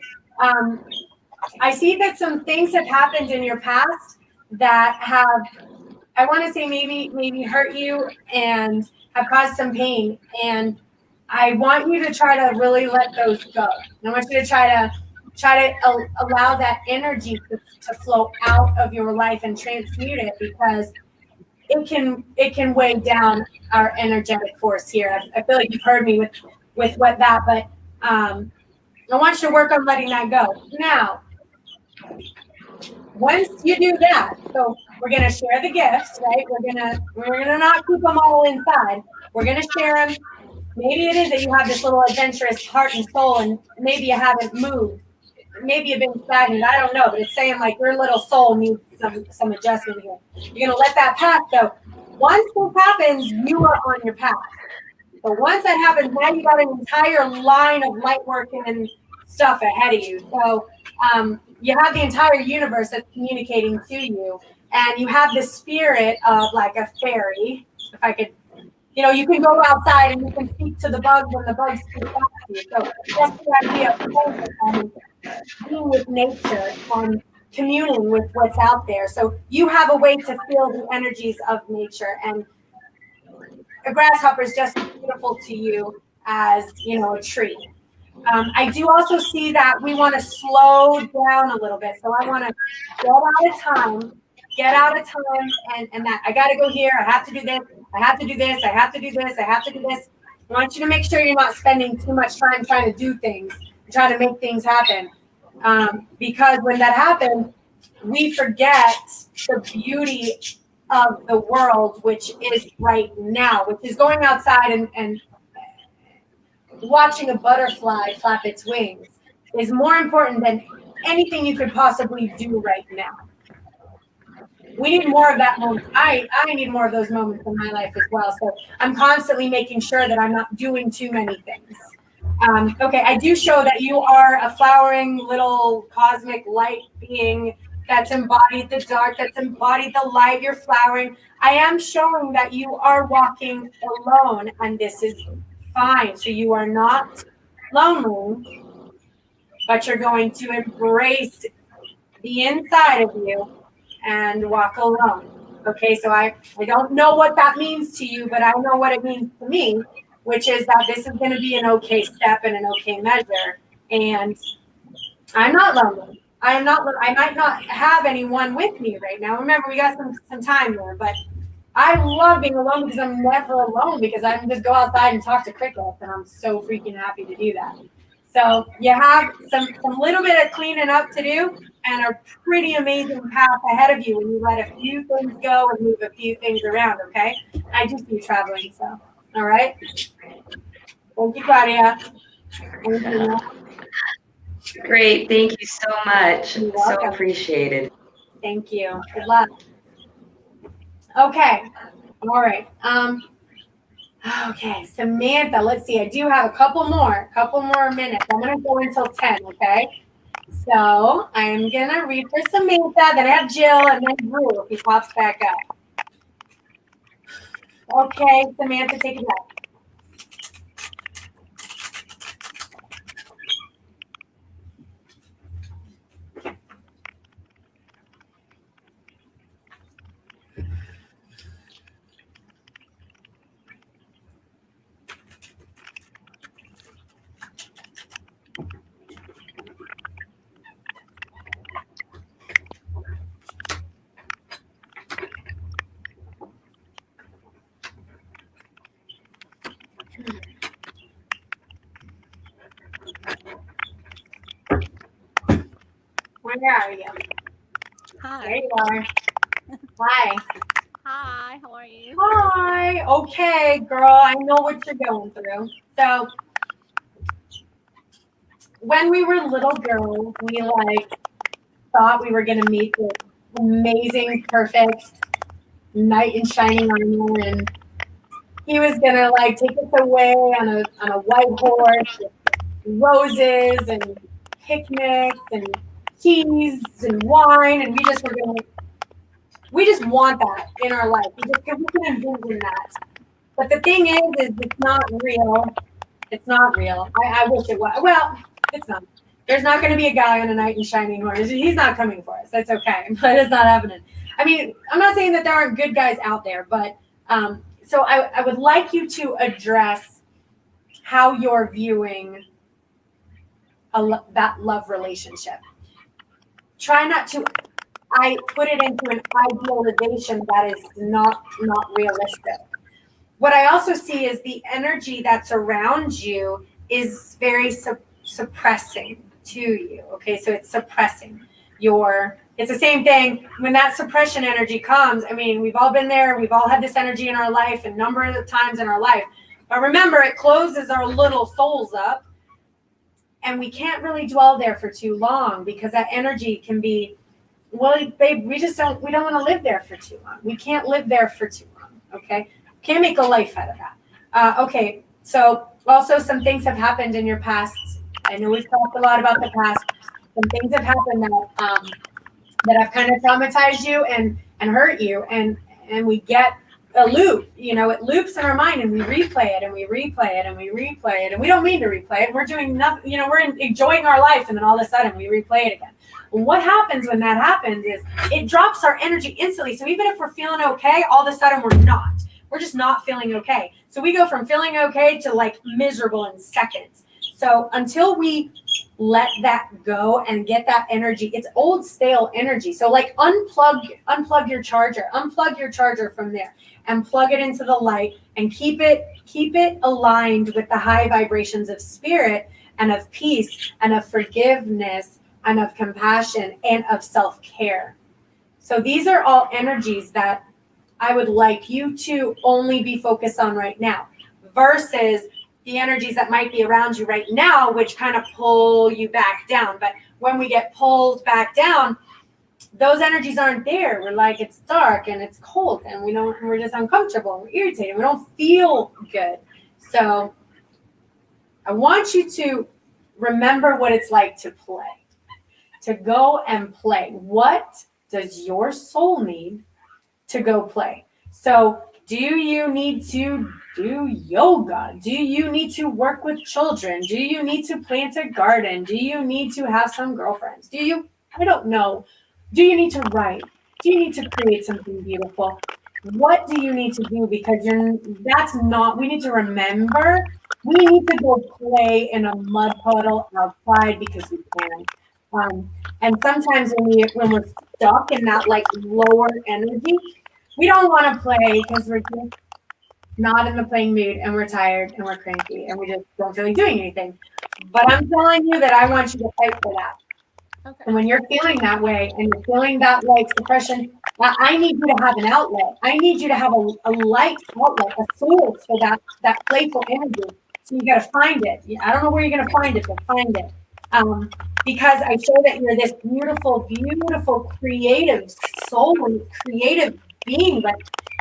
I see that some things have happened in your past that have, I want to say maybe hurt you and have caused some pain. And I want you to try to really let those go. And I want you to try to allow that energy to flow out of your life and transmute it, because it can weigh down our energetic force here. I feel like you've heard me with what that, but I want you to work on letting that go. Now, once you do that, so we're gonna share the gifts, right? We're gonna not keep them all inside. We're gonna share them. Maybe it is that you have this little adventurous heart and soul, and maybe you haven't moved. Maybe you've been stagnant. I don't know, but it's saying like your little soul needs some adjustment here. You're gonna let that path go. Once this happens, you are on your path. So once that happens, now you got an entire line of light work and stuff ahead of you. So you have the entire universe that's communicating to you, and you have the spirit of like a fairy. If I could, you can go outside and you can speak to the bugs when the bugs speak back to you. So that's the idea of being with nature and communing with what's out there. So you have a way to feel the energies of nature, and a grasshopper is just as beautiful to you as a tree. I do also see that we want to slow down a little bit. So I want to get out of time, and that I got to go here. I have to do this. I have to do this. I have to do this. I have to do this. I want you to make sure you're not spending too much time trying to do things, trying to make things happen. Because when that happens, we forget the beauty of the world, which is right now, which is going outside and watching a butterfly flap its wings is more important than anything you could possibly do right now. We need more of that moment. I need more of those moments in my life as well. So I'm constantly making sure that I'm not doing too many things. Okay, I do show that you are a flowering little cosmic light being that's embodied the dark, that's embodied the light. You're flowering. I am showing that you are walking alone, and this is fine. So you are not lonely, but you're going to embrace the inside of you and walk alone. Okay, so I don't know what that means to you, but I know what it means to me, which is that this is going to be an okay step and an okay measure. And I'm not lonely. I am not. I might not have anyone with me right now. Remember, we got some time there, but I love being alone because I'm never alone because I can just go outside and talk to crickets, and I'm so freaking happy to do that. So you have some little bit of cleaning up to do, and a pretty amazing path ahead of you when you let a few things go and move a few things around. Okay, I do see you traveling, so all right. Thank you, Claudia. Anything else? Great. Thank you so much. You're So welcome. appreciated. Thank you. Good luck. Okay. All right. Okay, Samantha, let's see. I do have a couple more minutes. I'm gonna go until 10, okay? So I'm gonna read for Samantha, then I have Jill, and then Drew if he pops back up. Okay, Samantha, take it back. Where are you? Hi. There you are. Hi. Hi, how are you? Hi. Okay, girl, I know what you're going through. So when we were little girls, we thought we were gonna meet this amazing, perfect knight in shining armor, and he was gonna take us away on a white horse with roses and picnics and cheese and wine, and we just want that in our life. We can envision that. But the thing is it's not real. It's not real. I wish it was. Well, it's not. There's not going to be a guy on a knight in shining horse. He's not coming for us. That's okay, but it's not happening. I mean, I'm not saying that there aren't good guys out there, but so I would like you to address how you're viewing that love relationship. Try not to. I put it into an idealization that is not realistic. What I also see is the energy that's around you is very suppressing to you. Okay, so it's suppressing it's the same thing when that suppression energy comes. I mean, we've all been there. We've all had this energy in our life a number of times in our life. But remember, it closes our little souls up, and we can't really dwell there for too long because that energy can be, well, babe, we don't want to live there for too long. We can't live there for too long. Okay. Can't make a life out of that. Okay, so also some things have happened in your past. I know we've talked a lot about the past. Some things have happened that have kind of traumatized you and hurt you, and we get a loop. It loops in our mind, and we replay it, and we replay it, and we replay it, and we don't mean to replay it. We're doing nothing. We're enjoying our life, and then all of a sudden we replay it again. And what happens when that happens is it drops our energy instantly. So even if we're feeling okay, all of a sudden we're not. We're just not feeling okay. So we go from feeling okay to miserable in seconds. So until we let that go and get that energy, it's old stale energy. So unplug your charger from there and plug it into the light and keep it aligned with the high vibrations of spirit and of peace and of forgiveness and of compassion and of self-care. So these are all energies that I would like you to only be focused on right now versus the energies that might be around you right now, which kind of pull you back down. But when we get pulled back down, those energies aren't there. We're it's dark and it's cold and we're just uncomfortable and we're irritated. We don't feel good. So I want you to remember what it's like to play, to go and play. What does your soul need to go play? So do you need to do yoga? Do you need to work with children? Do you need to plant a garden? Do you need to have some girlfriends? I don't know. Do you need to write? Do you need to create something beautiful? What do you need to do? Because we need to remember, we need to go play in a mud puddle outside because we can. And sometimes when we're stuck in that like lower energy, we don't want to play because we're just not in the playing mood and we're tired and we're cranky and we just don't feel like doing anything. But I'm telling you that I want you to fight for that. Okay. And when you're feeling that way and you're feeling that like suppression, I need you to have an outlet. I need you to have a light outlet, a source for that playful energy. So you got to find it. I don't know where you're going to find it, but find it. Because I show that you're this beautiful, beautiful, creative soul and creative being, but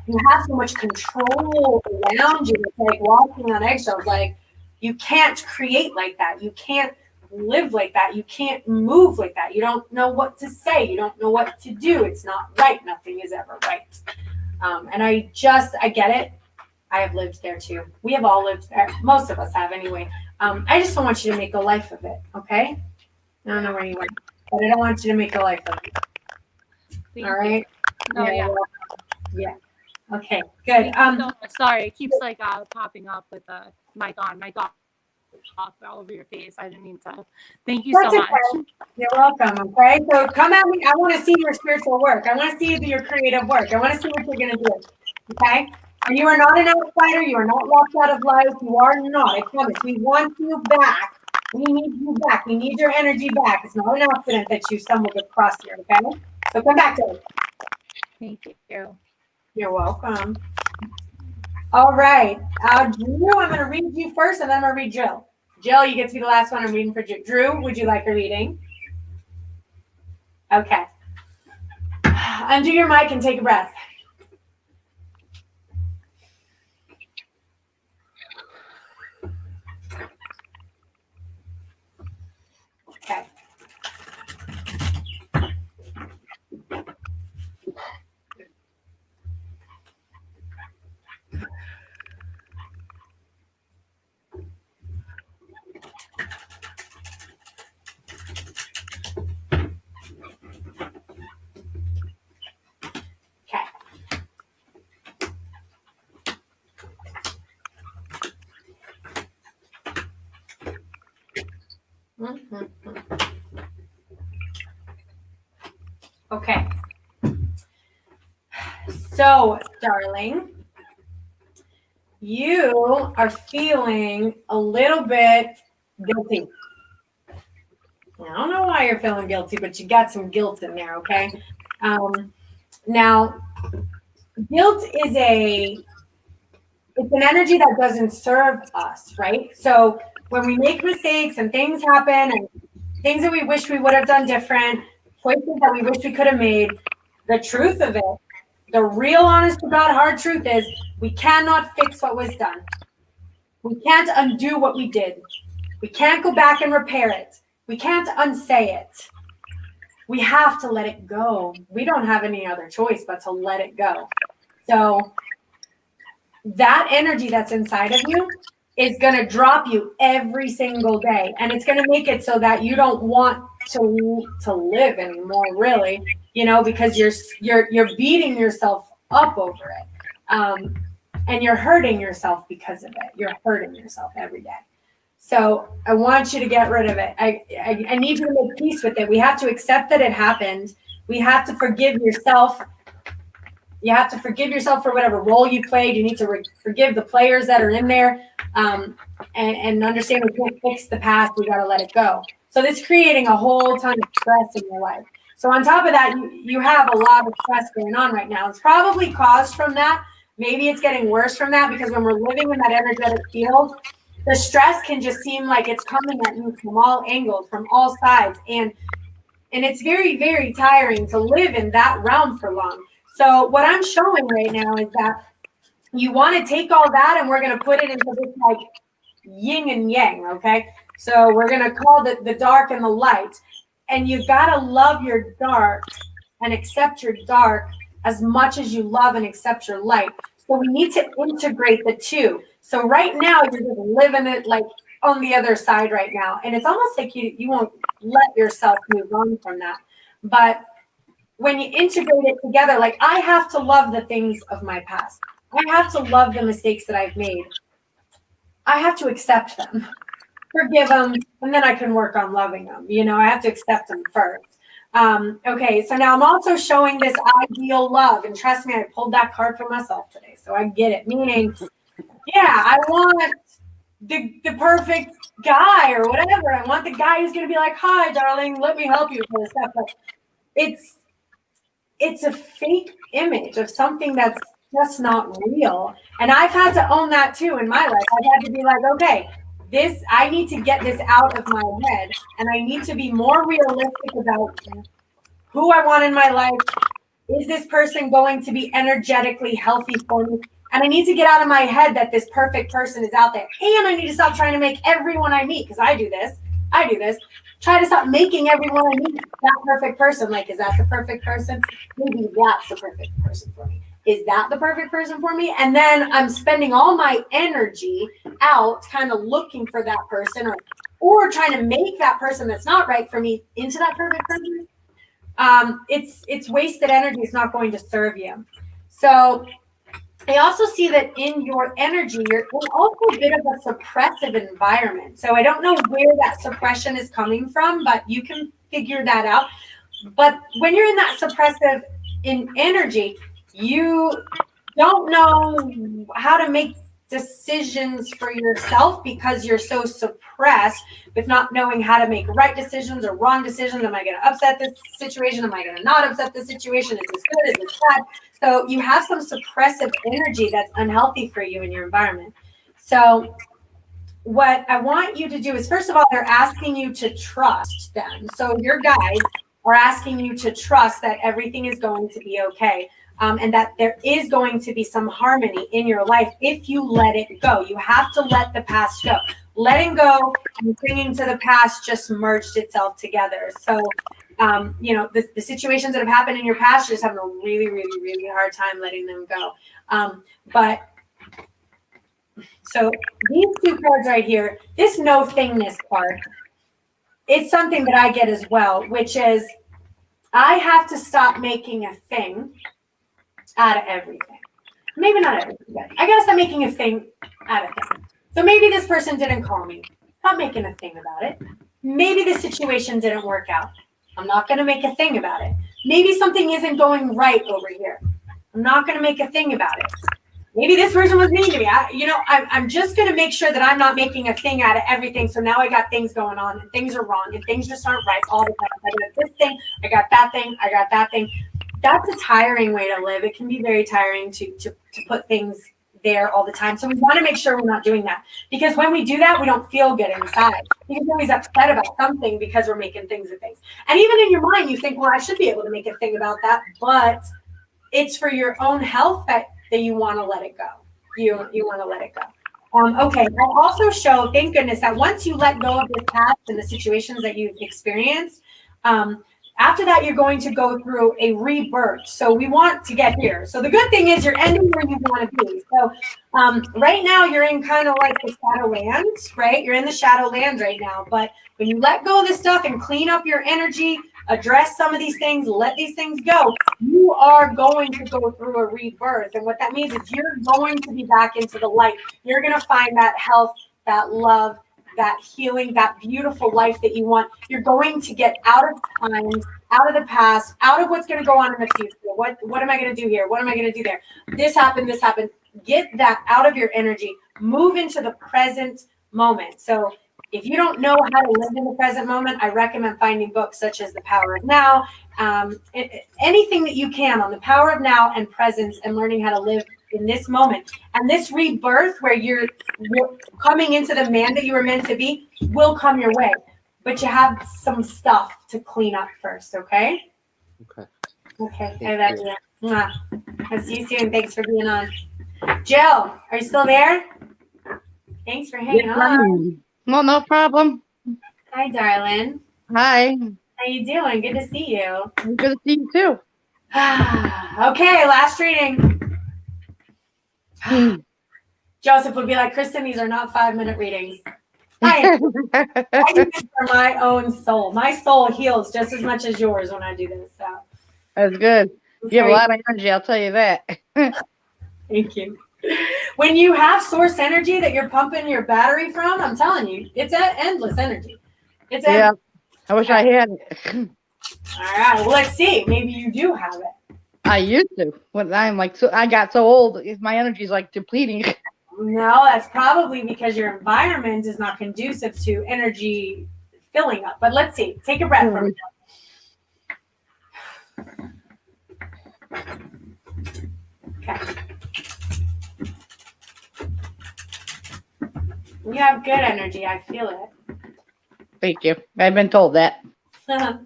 you have so much control around you. It's like walking on eggshells. Like you can't create like that. You can't live like that. You can't move like that. You don't know what to say. You don't know what to do. It's not right. Nothing is ever right. And I get it. I have lived there too. We have all lived there. Most of us have anyway. I just don't want you to make a life of it. Okay. I don't know where you went, but I don't want you to make a life of it. Thank All right. you. Oh, yeah. Yeah. Okay. Good. Thank you so much. Sorry, it keeps like popping up with the mic on, mic off all over your face. I didn't mean to. Thank you so much. Okay. You're welcome. Okay. So come at me. I want to see your spiritual work. I want to see your creative work. I want to see what you're going to do. Okay. And you are not an outsider. You are not locked out of life. You are not. I promise. We want you back. We need you back. We need your energy back. It's not an accident that you stumbled across here. Okay. So come back to it. Thank you. You're welcome. All right. Drew, I'm going to read you first, and then I'm going to read Jill. Jill, you get to be the last one. I'm reading for Drew. Drew, would you like a reading? Okay. Undo your mic and take a breath. Okay. Okay. So, darling, you are feeling a little bit guilty. I don't know why you're feeling guilty, but you got some guilt in there, okay? Now, guilt is it's an energy that doesn't serve us, right? So when we make mistakes and things happen and things that we wish we would have done different, choices that we wish we could have made, the truth of it, the real honest to God hard truth is we cannot fix what was done. We can't undo what we did. We can't go back and repair it. We can't unsay it. We have to let it go. We don't have any other choice but to let it go. So that energy that's inside of you is going to drop you every single day. And it's going to make it so that you don't want to live anymore, really, because you're beating yourself up over it. And you're hurting yourself because of it. You're hurting yourself every day. So I want you to get rid of it. I need you to make peace with it. We have to accept that it happened. We have to forgive yourself. You have to forgive yourself for whatever role you played. You need to forgive the players that are in there, and understand we can't fix the past. We got to let it go. So this is creating a whole ton of stress in your life. So on top of that, you have a lot of stress going on right now. It's probably caused from that. Maybe it's getting worse from that because when we're living in that energetic field, the stress can just seem like it's coming at you from all angles, from all sides. And it's very, very tiring to live in that realm for long. So what I'm showing right now is that you want to take all that and we're going to put it into this like yin and yang, okay? So we're going to call the dark and the light. And you've got to love your dark and accept your dark as much as you love and accept your light. So we need to integrate the two. So right now you're just living it like on the other side right now. And it's almost like you won't let yourself move on from that. But when you integrate it together, like I have to love the things of my past. I have to love the mistakes that I've made. I have to accept them. forgive them, and then I can work on loving them. You know, I have to accept them first. Okay, so now I'm also showing this ideal love, and trust me, I pulled that card for myself today, so I get it. Meaning, yeah, I want the perfect guy or whatever. I want the guy who's gonna be like, "Hi, darling, let me help you with this stuff." But it's a fake image of something that's just not real, and I've had to own that too in my life. I've had to be like, okay, I need to get this out of my head, and I need to be more realistic about who I want in my life. Is this person going to be energetically healthy for me? And I need to get out of my head that this perfect person is out there. And I need to stop trying to make everyone I meet, because I do this. Try to stop making everyone I meet that perfect person. Like, is that the perfect person? Maybe that's the perfect person for me. Is that the perfect person for me? And then I'm spending all my energy out kind of looking for that person, or trying to make that person that's not right for me into that perfect person. It's wasted energy. It's not going to serve you. So I also see that in your energy, you're in also a bit of a suppressive environment. So I don't know where that suppression is coming from, but you can figure that out. But when you're in that suppressive energy, you don't know how to make decisions for yourself because you're so suppressed with not knowing how to make right decisions or wrong decisions. Am I going to upset this situation? Am I going to not upset this situation? Is this good? Is this bad? So you have some suppressive energy that's unhealthy for you in your environment. So what I want you to do is, first of all, they're asking you to trust them. So your guides are asking you to trust that everything is going to be okay. And that there is going to be some harmony in your life if you let it go. You have to let the past go. Letting go and clinging to the past just merged itself together. So, you know, the situations that have happened in your past, you're just having a really, really, really hard time letting them go. But so these two cards right here, this no thingness card, it's something that I get as well, which is I have to stop making a thing out of everything. Maybe not everything, but I gotta stop making a thing out of things. So maybe this person didn't call me. Stop making a thing about it. Maybe the situation didn't work out. I'm not gonna make a thing about it. Maybe something isn't going right over here. I'm not gonna make a thing about it. Maybe this person was mean to me. I'm just gonna make sure that I'm not making a thing out of everything. So now I got things going on, and things are wrong, and things just aren't right all the time. I got this thing, I got that thing, I got that thing. That's a tiring way to live. It can be very tiring to put things there all the time. So we want to make sure we're not doing that, because when we do that, we don't feel good inside. You're always upset about something because we're making things of things. And even in your mind, you think, well, I should be able to make a thing about that, but it's for your own health that you want to let it go. You want to let it go. Okay. I also show, thank goodness, that once you let go of the past and the situations that you've experienced, after that, you're going to go through a rebirth. So we want to get here. So the good thing is you're ending where you want to be. So right now you're in kind of like the Shadowlands, right? You're in the Shadowlands right now. But when you let go of this stuff and clean up your energy, address some of these things, let these things go, you are going to go through a rebirth. And what that means is you're going to be back into the light. You're going to find that health, that love, that healing, that beautiful life that you want. You're going to get out of time, out of the past, out of what's going to go on in the future. What am I going to do here? What am I going to do there? This happened. Get that out of your energy. Move into the present moment. So if you don't know how to live in the present moment, I recommend finding books such as The Power of Now, anything that you can on the power of now and presence, and learning how to live in this moment. And this rebirth where you're coming into the man that you were meant to be will come your way. But you have some stuff to clean up first, okay? Okay. I love you. Mwah. I'll see you soon. Thanks for being on. Jill, are you still there? Thanks for hanging on. Well, no problem. Hi, darling. Hi. How you doing? Good to see you. Good to see you too. Okay, last reading. Joseph would be like, Kristen, these are not 5-minute readings. I do this for my own soul. My soul heals just as much as yours when I do this. So That's good. You have a lot of energy, I'll tell you that. thank you. When you have source energy that you're pumping your battery from, I'm telling you, it's endless energy. It's Yeah. I wish I had. All right, well, let's see. Maybe you do have it. I used to. When I'm like, so I got so old, my energy's like depleting. No, that's probably because your environment is not conducive to energy filling up. But let's see. Take a breath from it. Okay. You have good energy. I feel it. Thank you. I've been told that. Mm.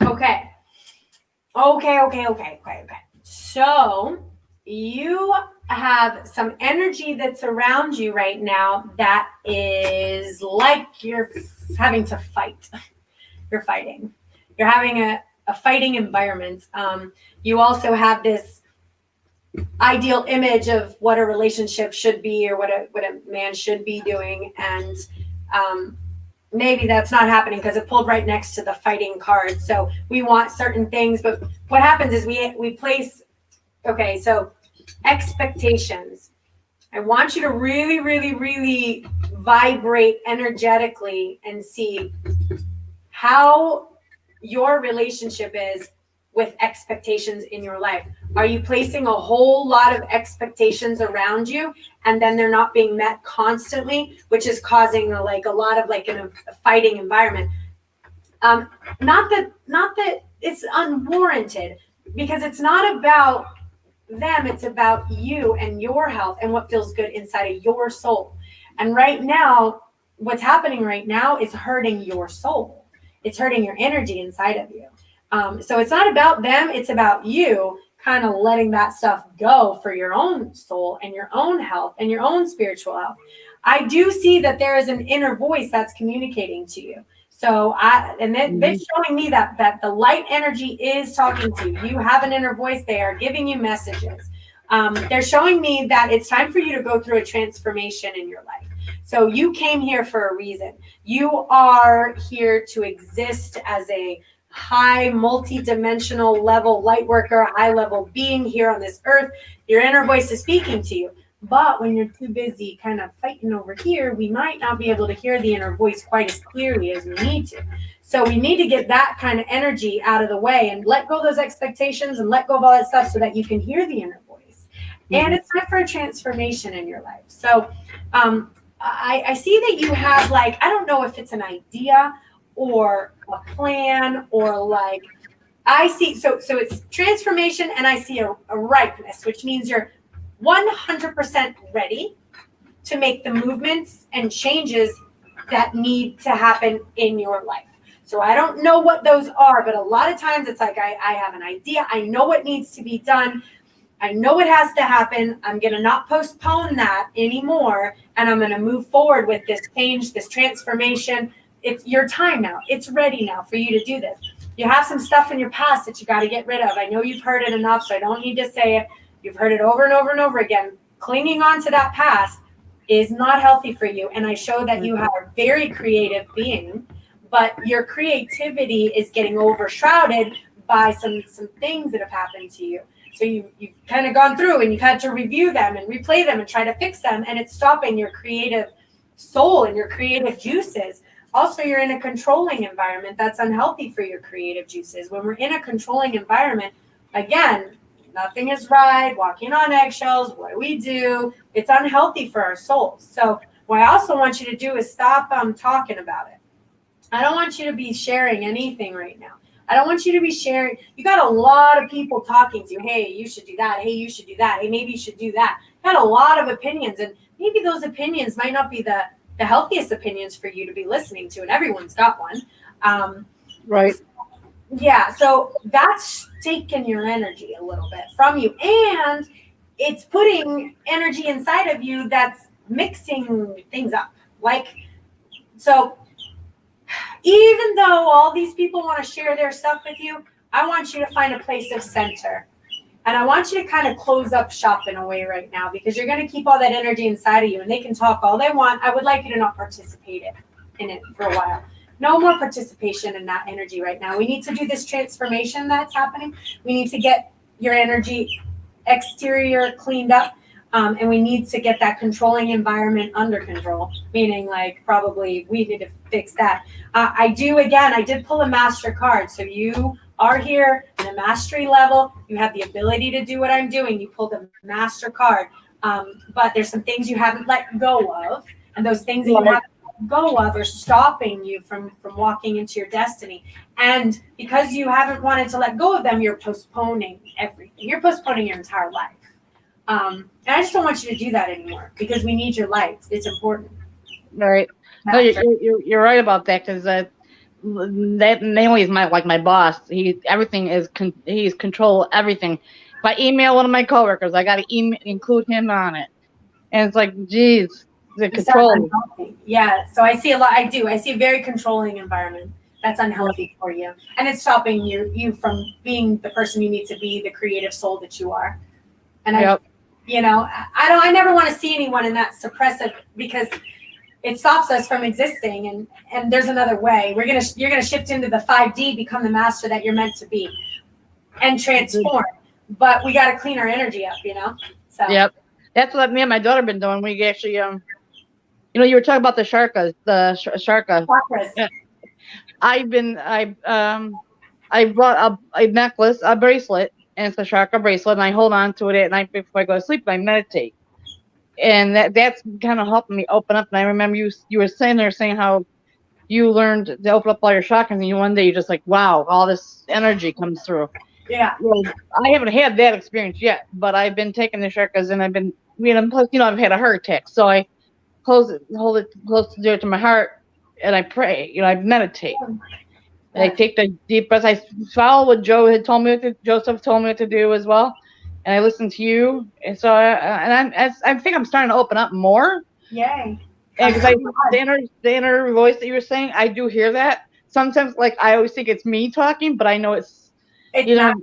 Okay. Okay. So you have some energy that's around you right now that is like you're having to fight. You're fighting. You're having a fighting environment. You also have this ideal image of what a relationship should be or what a man should be doing. And maybe that's not happening because it pulled right next to the fighting card. So we want certain things, but what happens is we place, okay, so expectations. I want you to really, really, really vibrate energetically and see how your relationship is with expectations in your life. Are you placing a whole lot of expectations around you and then they're not being met constantly, which is causing a lot of a fighting environment? Not that it's unwarranted, because it's not about them, it's about you and your health and what feels good inside of your soul. And right now, what's happening right now is hurting your soul. It's hurting your energy inside of you. So it's not about them, it's about you kind of letting that stuff go for your own soul and your own health and your own spiritual health. I do see that there is an inner voice that's communicating to you. So they're showing me that the light energy is talking to you. You have an inner voice. They are giving you messages. They're showing me that it's time for you to go through a transformation in your life. So you came here for a reason. You are here to exist as a high multi-dimensional level light worker, high level being here on this earth. Your inner voice is speaking to you. But when you're too busy kind of fighting over here, we might not be able to hear the inner voice quite as clearly as we need to. So we need to get that kind of energy out of the way and let go of those expectations and let go of all that stuff so that you can hear the inner voice. And it's time for a transformation in your life. So I see that you have I don't know if it's an idea or a plan or I see, so it's transformation, and I see a ripeness, which means you're 100% ready to make the movements and changes that need to happen in your life. So I don't know what those are, but a lot of times it's I have an idea. I know what needs to be done. I know what has to happen. I'm going to not postpone that anymore. And I'm going to move forward with this change, this transformation. It's your time now. It's ready now for you to do this. You have some stuff in your past that you got to get rid of. I know you've heard it enough, so I don't need to say it. You've heard it over and over and over again. Clinging on to that past is not healthy for you. And I show that you are a very creative being, but your creativity is getting overshrouded by some things that have happened to you. So you've kind of gone through and you've had to review them and replay them and try to fix them. And it's stopping your creative soul and your creative juices. Also, you're in a controlling environment that's unhealthy for your creative juices. When we're in a controlling environment, again, nothing is right, walking on eggshells, what do? It's unhealthy for our souls. So what I also want you to do is stop talking about it. I don't want you to be sharing anything right now. I don't want you to be sharing. You got a lot of people talking to you. Hey, you should do that. Hey, you should do that. Hey, maybe you should do that. You got a lot of opinions, and maybe those opinions might not be the healthiest opinions for you to be listening to, and everyone's got one. Right. Yeah, so that's taking your energy a little bit from you, and it's putting energy inside of you that's mixing things up. So even though all these people want to share their stuff with you, I want you to find a place of center. And I want you to kind of close up shop in a way right now, because you're going to keep all that energy inside of you, and they can talk all they want. I would like you to not participate in it for a while. No more participation in that energy right now. We need to do this transformation that's happening. We need to get your energy exterior cleaned up. And we need to get that controlling environment under control, meaning like probably we need to fix that. I did pull a master card. So you are here in a mastery level. You have the ability to do what I'm doing. You pulled a master card. But there's some things you haven't let go of. And those things that you haven't let go of are stopping you from walking into your destiny. And because you haven't wanted to let go of them, you're postponing everything. You're postponing your entire life. And I just don't want you to do that anymore, because we need your light. It's important. Right. No, you're right about that, because that Naomi is my boss. He's control everything. If I email one of my coworkers, I got to include him on it, and it's like, geez, the control. Yeah. So I see a lot. I see a very controlling environment that's unhealthy for you, and it's stopping you from being the person you need to be, the creative soul that you are. And I never want to see anyone in that suppressive, because it stops us from existing. And there's another way. You're gonna shift into the 5D, become the master that you're meant to be, and transform. But we got to clean our energy up, So. Yep, that's what me and my daughter have been doing. We actually, you were talking about the sharkas, sharka. Chakras. I brought a necklace, a bracelet, and it's a sharka bracelet, and I hold on to it at night before I go to sleep, and I meditate. And that's kind of helping me open up. And I remember you were saying how you learned to open up all your chakras, and one day you're just like, wow, all this energy comes through. Yeah. Well, I haven't had that experience yet, but I've been taking the sharkas, and I've been, plus, I've had a heart attack. So I hold it close to my heart, and I pray, I meditate. And I take the deep breaths. I follow what Joseph told me what to do as well. And I listen to you, and so I think I'm starting to open up more. Yay! And because the inner voice that you were saying, I do hear that sometimes. Like I always think it's me talking, but I know it's not.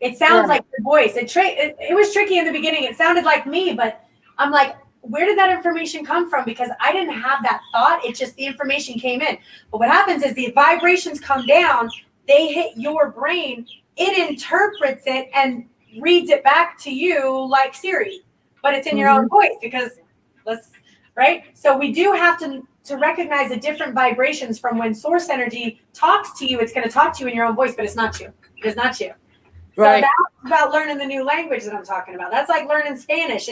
It sounds like your voice. It was tricky in the beginning. It sounded like me, but I'm like, where did that information come from? Because I didn't have that thought. It just the information came in. But what happens is the vibrations come down. They hit your brain. It interprets it and reads it back to you like Siri, but it's in your own voice, because right? So we do have to recognize the different vibrations from when source energy talks to you. It's going to talk to you in your own voice, but it's not you. It is not you. Right. So that's about learning the new language that I'm talking about. That's like learning Spanish.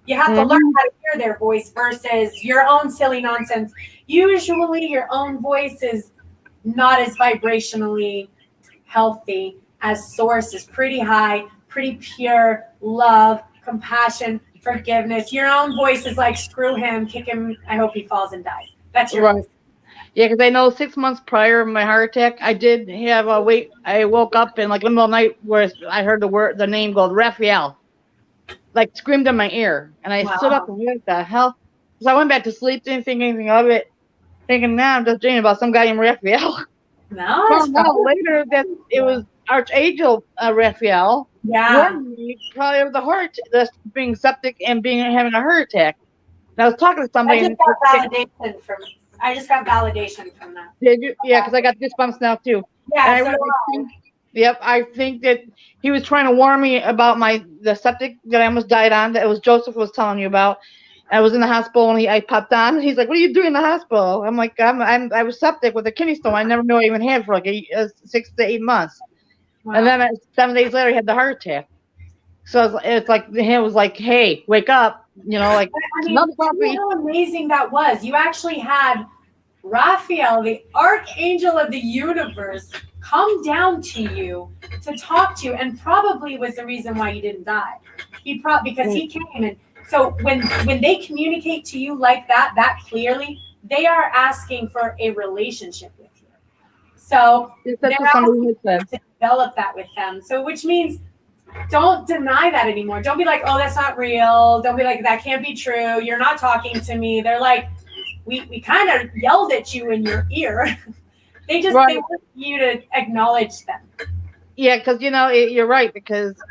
You have to learn how to hear their voice versus your own silly nonsense. Usually your own voice is not as vibrationally healthy as source is. Pretty high, pretty pure love, compassion, forgiveness. Your own voice is like, screw him, kick him, I hope he falls and dies. That's your voice. Yeah, because I know 6 months prior to my heart attack, I did have I woke up in like the middle of the night where I heard the name called Raphael, like screamed in my ear, and I stood up and what the hell? So I went back to sleep, didn't think anything of it, thinking, I'm just dreaming about some guy named Raphael. No, found out later that it was Archangel Raphael. Yeah. Probably of the heart, that's being septic and having a heart attack. And I was talking to somebody. I just got validation from that. Did you? Yeah, because I got goosebumps now too. Yeah. I think that he was trying to warn me about the septic that I almost died on. That was Joseph was telling you about. I was in the hospital and I popped on. He's like, "What are you doing in the hospital?" I'm like, I was septic with a kidney stone. I never knew I even had for like 6 to 8 months. Wow. And then 7 days later, he had the heart attack. So it's like it was like, "Hey, wake up!" Like. How amazing that was! You actually had Raphael, the archangel of the universe, come down to you to talk to you, and probably was the reason why you didn't die. Because he came, and so when they communicate to you like that clearly, they are asking for a relationship with you. So they're asking to develop that with them. So which means don't deny that anymore. Don't be like, oh, that's not real. Don't be like, that can't be true. You're not talking to me. They're like, we kind of yelled at you in your ear. They want you to acknowledge them. Yeah, because you're right.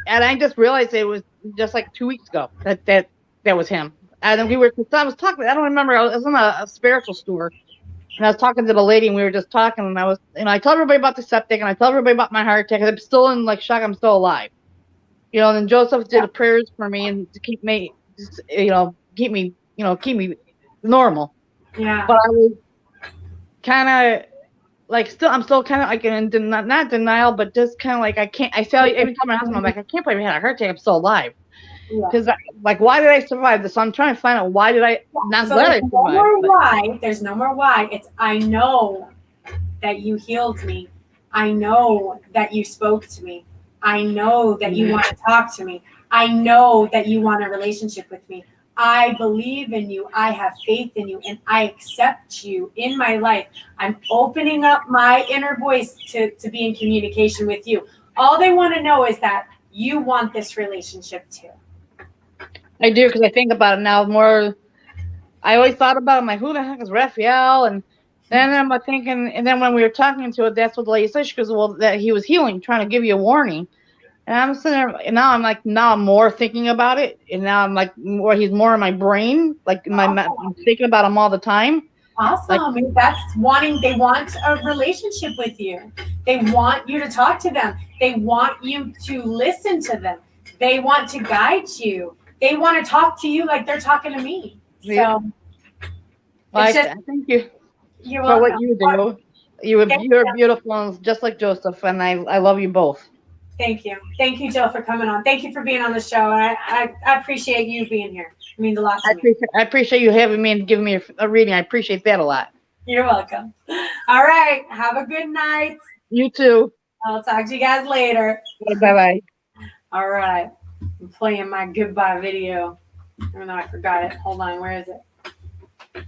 And I just realized it was just like 2 weeks ago that was him. And then I was talking. I don't remember. I was in a spiritual store, and I was talking to the lady, and we were just talking. And I told everybody about the septic, and I told everybody about my heart attack. And I'm still in like shock. I'm still alive. And then Joseph did the prayers for me and to keep me, keep me normal. Yeah. But I was kind of like I'm still kind of like not denial, but just kind of like I can't. I say every time my husband, I'm like, I can't believe I had a heart attack. I'm still alive. Yeah. Because like, why did I survive this? So I'm trying to find out why did I not So glad I there's survived. no more why. There's no more why. It's I know that you healed me. I know that you spoke to me. I know that you want to talk to me. I know that you want a relationship with me. I believe in you. I have faith in you, and I accept you in my life. I'm opening up my inner voice to be in communication with you. All they want to know is that you want this relationship too. I do, because I think about it now more. I always thought about it, I'm like, who the heck is Raphael? And then I'm like thinking, and then when we were talking to it, that's what the lady said. She goes, well, that he was healing, trying to give you a warning. And I'm sitting there, and now I'm more thinking about it, and now I'm like, he's more in my brain, like I'm thinking about him all the time. Awesome. Like, They want a relationship with you. They want you to talk to them. They want you to listen to them. They want to guide you. They want to talk to you like they're talking to me. So I thank you you're for welcome. what you do. You're beautiful, and just like Joseph, and I love you both. Thank you. Thank you, Jill, for coming on. Thank you for being on the show. I appreciate you being here. It means a lot to me. I appreciate you having me and giving me a reading. I appreciate that a lot. You're welcome. All right. Have a good night. You too. I'll talk to you guys later. Bye-bye. All right. I'm playing my goodbye video. Even though I forgot it. Hold on. Where is it?